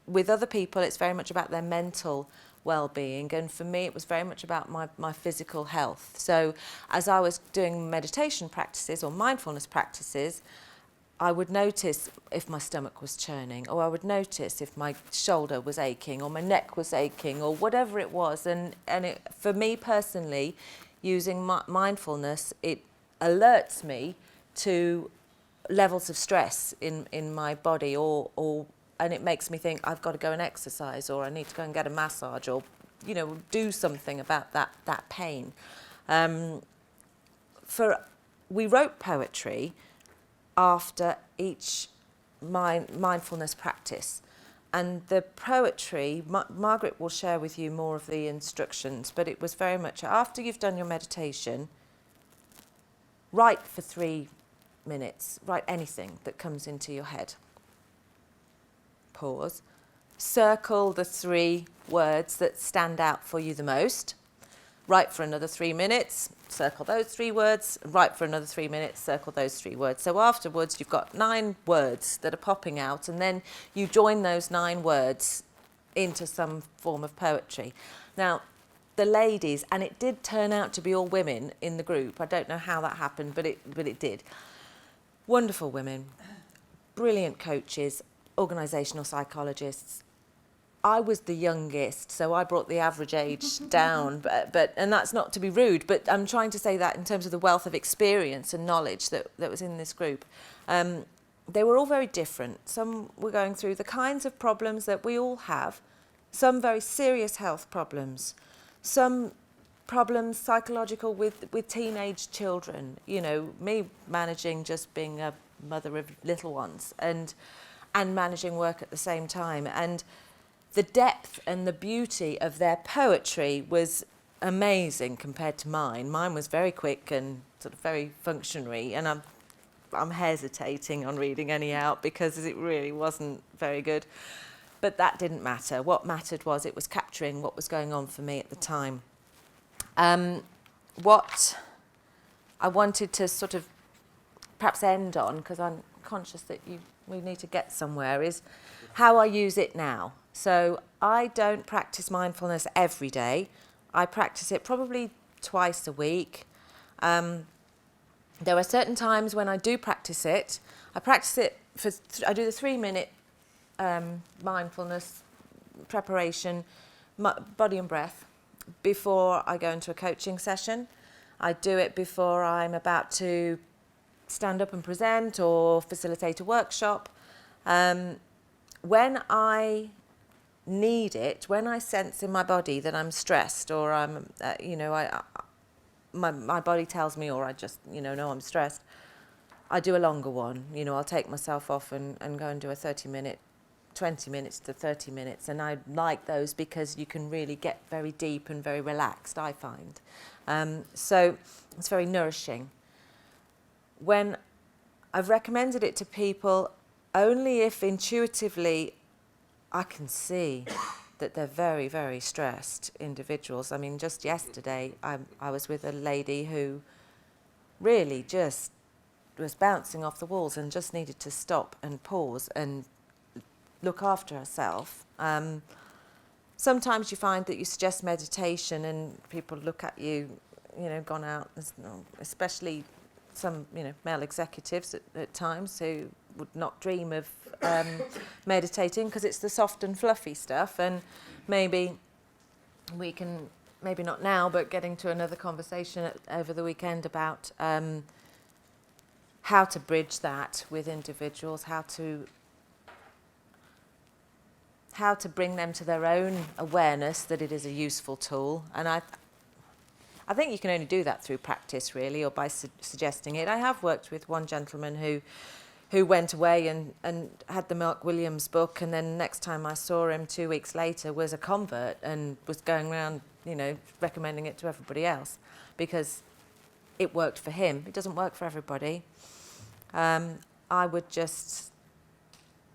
With other people, it's very much about their mental well-being, and for me, it was very much about my physical health. So as I was doing meditation practices or mindfulness practices, I would notice if my stomach was churning, or I would notice if my shoulder was aching, or my neck was aching, or whatever it was. And for me personally, using mindfulness, it alerts me to levels of stress in my body, and it makes me think I've got to go and exercise, or I need to go and get a massage, or do something about that pain. We wrote poetry after each mindfulness practice, and the poetry, Margaret will share with you more of the instructions, but it was very much after you've done your meditation, write for 3 minutes, write anything that comes into your head. Pause. Circle the 3 words that stand out for you the most. Write for another 3 minutes, circle those 3 words, write for another 3 minutes, circle those 3 words. So afterwards, you've got 9 words that are popping out, and then you join those 9 words into some form of poetry. Now, the ladies, and it did turn out to be all women in the group. I don't know how that happened, but it did. Wonderful women, brilliant coaches, organisational psychologists. I was the youngest, so I brought the average age down, but and that's not to be rude, but I'm trying to say that in terms of the wealth of experience and knowledge that was in this group. They were all very different. Some were going through the kinds of problems that we all have, some very serious health problems, some problems psychological with teenage children, me managing just being a mother of little ones and managing work at the same time. And the depth and the beauty of their poetry was amazing compared to mine. Mine was very quick and sort of very functionary, and I'm hesitating on reading any out because it really wasn't very good. But that didn't matter. What mattered was it was capturing what was going on for me at the time. What I wanted to sort of perhaps end on, because I'm conscious that we need to get somewhere, is how I use it now. So I don't practice mindfulness every day. I practice it probably twice a week. There are certain times when I do practice it. I practice it I do the 3-minute mindfulness preparation, body and breath, before I go into a coaching session. I do it before I'm about to stand up and present or facilitate a workshop. When I need it, when I sense in my body that I'm stressed, or I'm, my body tells me, or I just, know I'm stressed, I do a longer one. I'll take myself off and go and do a 30-minute 20 minutes to 30 minutes, and I like those because you can really get very deep and very relaxed, I find. So it's very nourishing. When I've recommended it to people, only if intuitively I can see that they're very, very stressed individuals. I mean, just yesterday I was with a lady who really just was bouncing off the walls and just needed to stop and pause and look after herself. Sometimes you find that you suggest meditation and people look at you, gone out, especially some, male executives at times who would not dream of meditating because it's the soft and fluffy stuff, and maybe we can, maybe not now, but getting to another conversation over the weekend about how to bridge that with individuals, how to bring them to their own awareness that it is a useful tool. And I think you can only do that through practice, really, or by suggesting it. I have worked with one gentleman who went away and had the Mark Williams book, and then next time I saw him 2 weeks later was a convert and was going around, recommending it to everybody else because it worked for him. It doesn't work for everybody. I would just,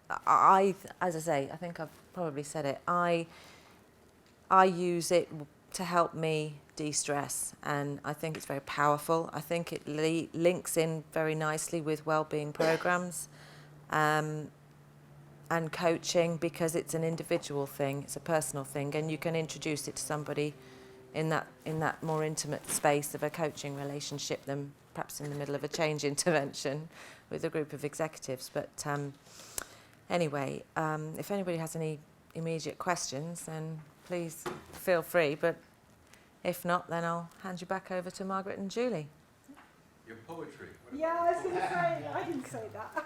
as I say, I think I've probably said it, I use it to help me de-stress, and I think it's very powerful. I think it links in very nicely with well-being programs and coaching, because it's an individual thing, it's a personal thing, and you can introduce it to somebody in that more intimate space of a coaching relationship than perhaps in the middle of a change intervention with a group of executives. But anyway, if anybody has any immediate questions, then please feel free. But if not, then I'll hand you back over to Margaret and Julie. Your poetry. Yeah, I was going to say, I didn't say that.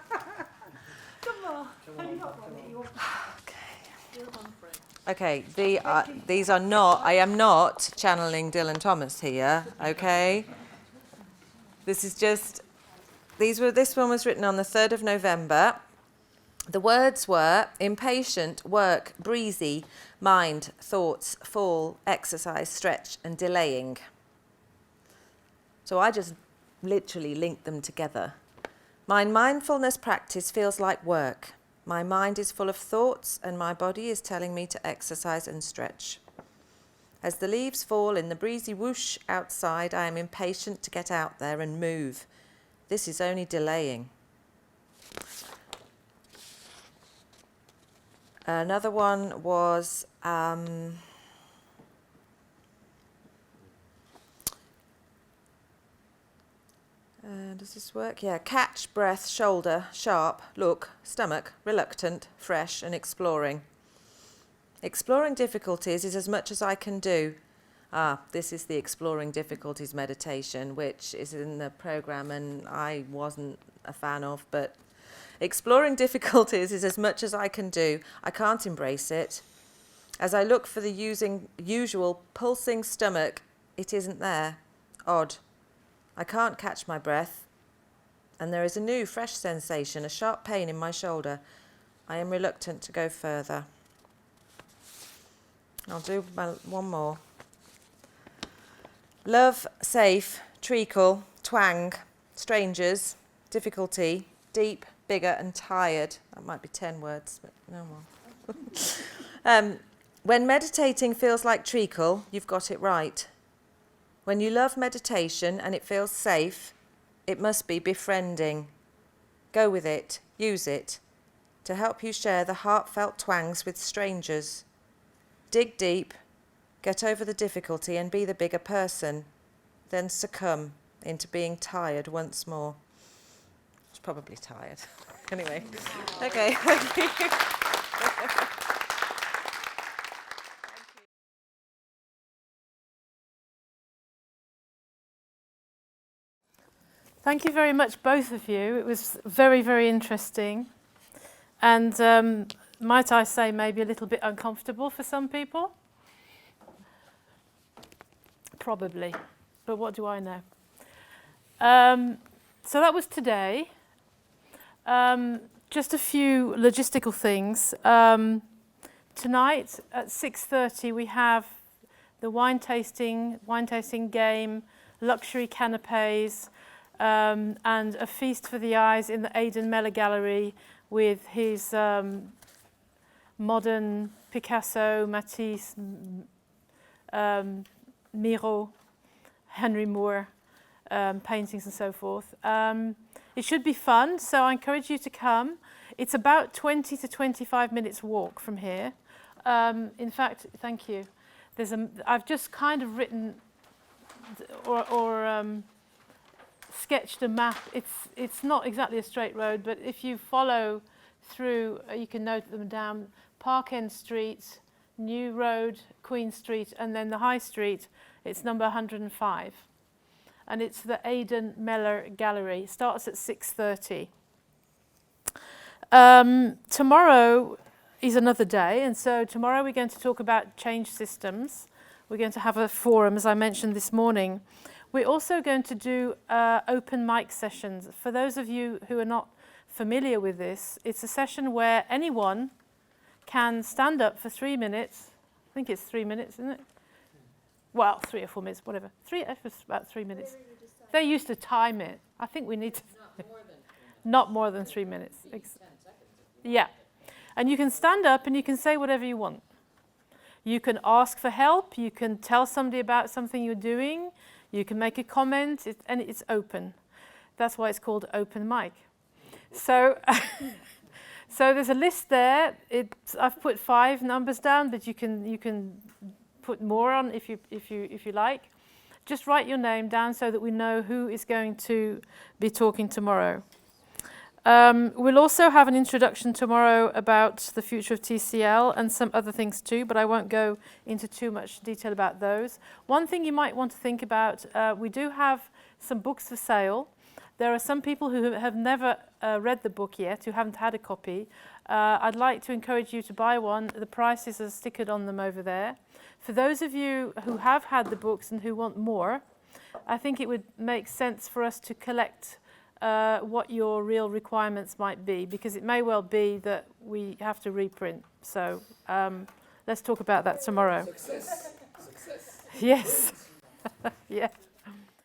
Come on. Have you got one that you want? Okay, these are not, I am not channeling Dylan Thomas here, okay? This is just, this one was written on the 3rd of November. The words were impatient, work, breezy, mind, thoughts, fall, exercise, stretch, and delaying. So I just literally linked them together. My mindfulness practice feels like work. My mind is full of thoughts and my body is telling me to exercise and stretch. As the leaves fall in the breezy whoosh outside, I am impatient to get out there and move. This is only delaying. Another one was does this work? Yeah. Catch, breath, shoulder, sharp, look, stomach, reluctant, fresh, and exploring. Exploring difficulties is as much as I can do. This is the Exploring Difficulties meditation, which is in the program and I wasn't a fan of, but exploring difficulties is as much as I can do. I can't embrace it. As I look for the usual pulsing stomach, it isn't there. Odd. I can't catch my breath. And there is a new, fresh sensation, a sharp pain in my shoulder. I am reluctant to go further. I'll do one more. Love, safe, treacle, twang, strangers, difficulty, deep, bigger and tired. That might be 10 words, but no more. When meditating feels like treacle, you've got it right. When you love meditation and it feels safe, it must be befriending. Go with it, use it, to help you share the heartfelt twangs with strangers. Dig deep, get over the difficulty and be the bigger person, then succumb into being tired once more. I was probably tired. Anyway, okay. Thank you very much, both of you. It was very, very interesting. And might I say maybe a little bit uncomfortable for some people? Probably. But what do I know? So that was today. just a few logistical things. Tonight at 6:30 we have the wine tasting game, luxury canapes, and a feast for the eyes in the Aidan Meller Gallery with his modern Picasso, Matisse, Miro, Henry Moore paintings and so forth. It should be fun, so I encourage you to come. It's about 20 to 25 minutes walk from here. In fact, thank you. I've just kind of written or sketched a map. It's not exactly a straight road, but if you follow through, you can note them down. Park End Street, New Road, Queen Street, and then the High Street. It's number 105. And it's the Aidan Meller Gallery. It starts at 6:30. Tomorrow is another day, and so tomorrow we're going to talk about change systems. We're going to have a forum, as I mentioned this morning. We're also going to do open mic sessions. For those of you who are not familiar with this, it's a session where anyone can stand up for 3 minutes. I think it's 3 minutes, isn't it? Well, 3 or 4 minutes, whatever. It's about 3 minutes. They used to time it. I think we need to... Not more than 3 minutes. Yeah. And you can stand up and you can say whatever you want. You can ask for help. You can tell somebody about something you're doing. You can make a comment, and it's open. That's why it's called open mic. So, so there's a list there. I've put 5 numbers down, but you can put more on if you like. Just write your name down so that we know who is going to be talking tomorrow. We'll also have an introduction tomorrow about the future of TCL and some other things too, but I won't go into too much detail about those. One thing you might want to think about, we do have some books for sale. There are some people who have never read the book yet, who haven't had a copy. I'd like to encourage you to buy one. The prices are stickered on them over there. For those of you who have had the books and who want more, I think it would make sense for us to collect what your real requirements might be, because it may well be that we have to reprint. So let's talk about that tomorrow. Success. Yes. Yeah.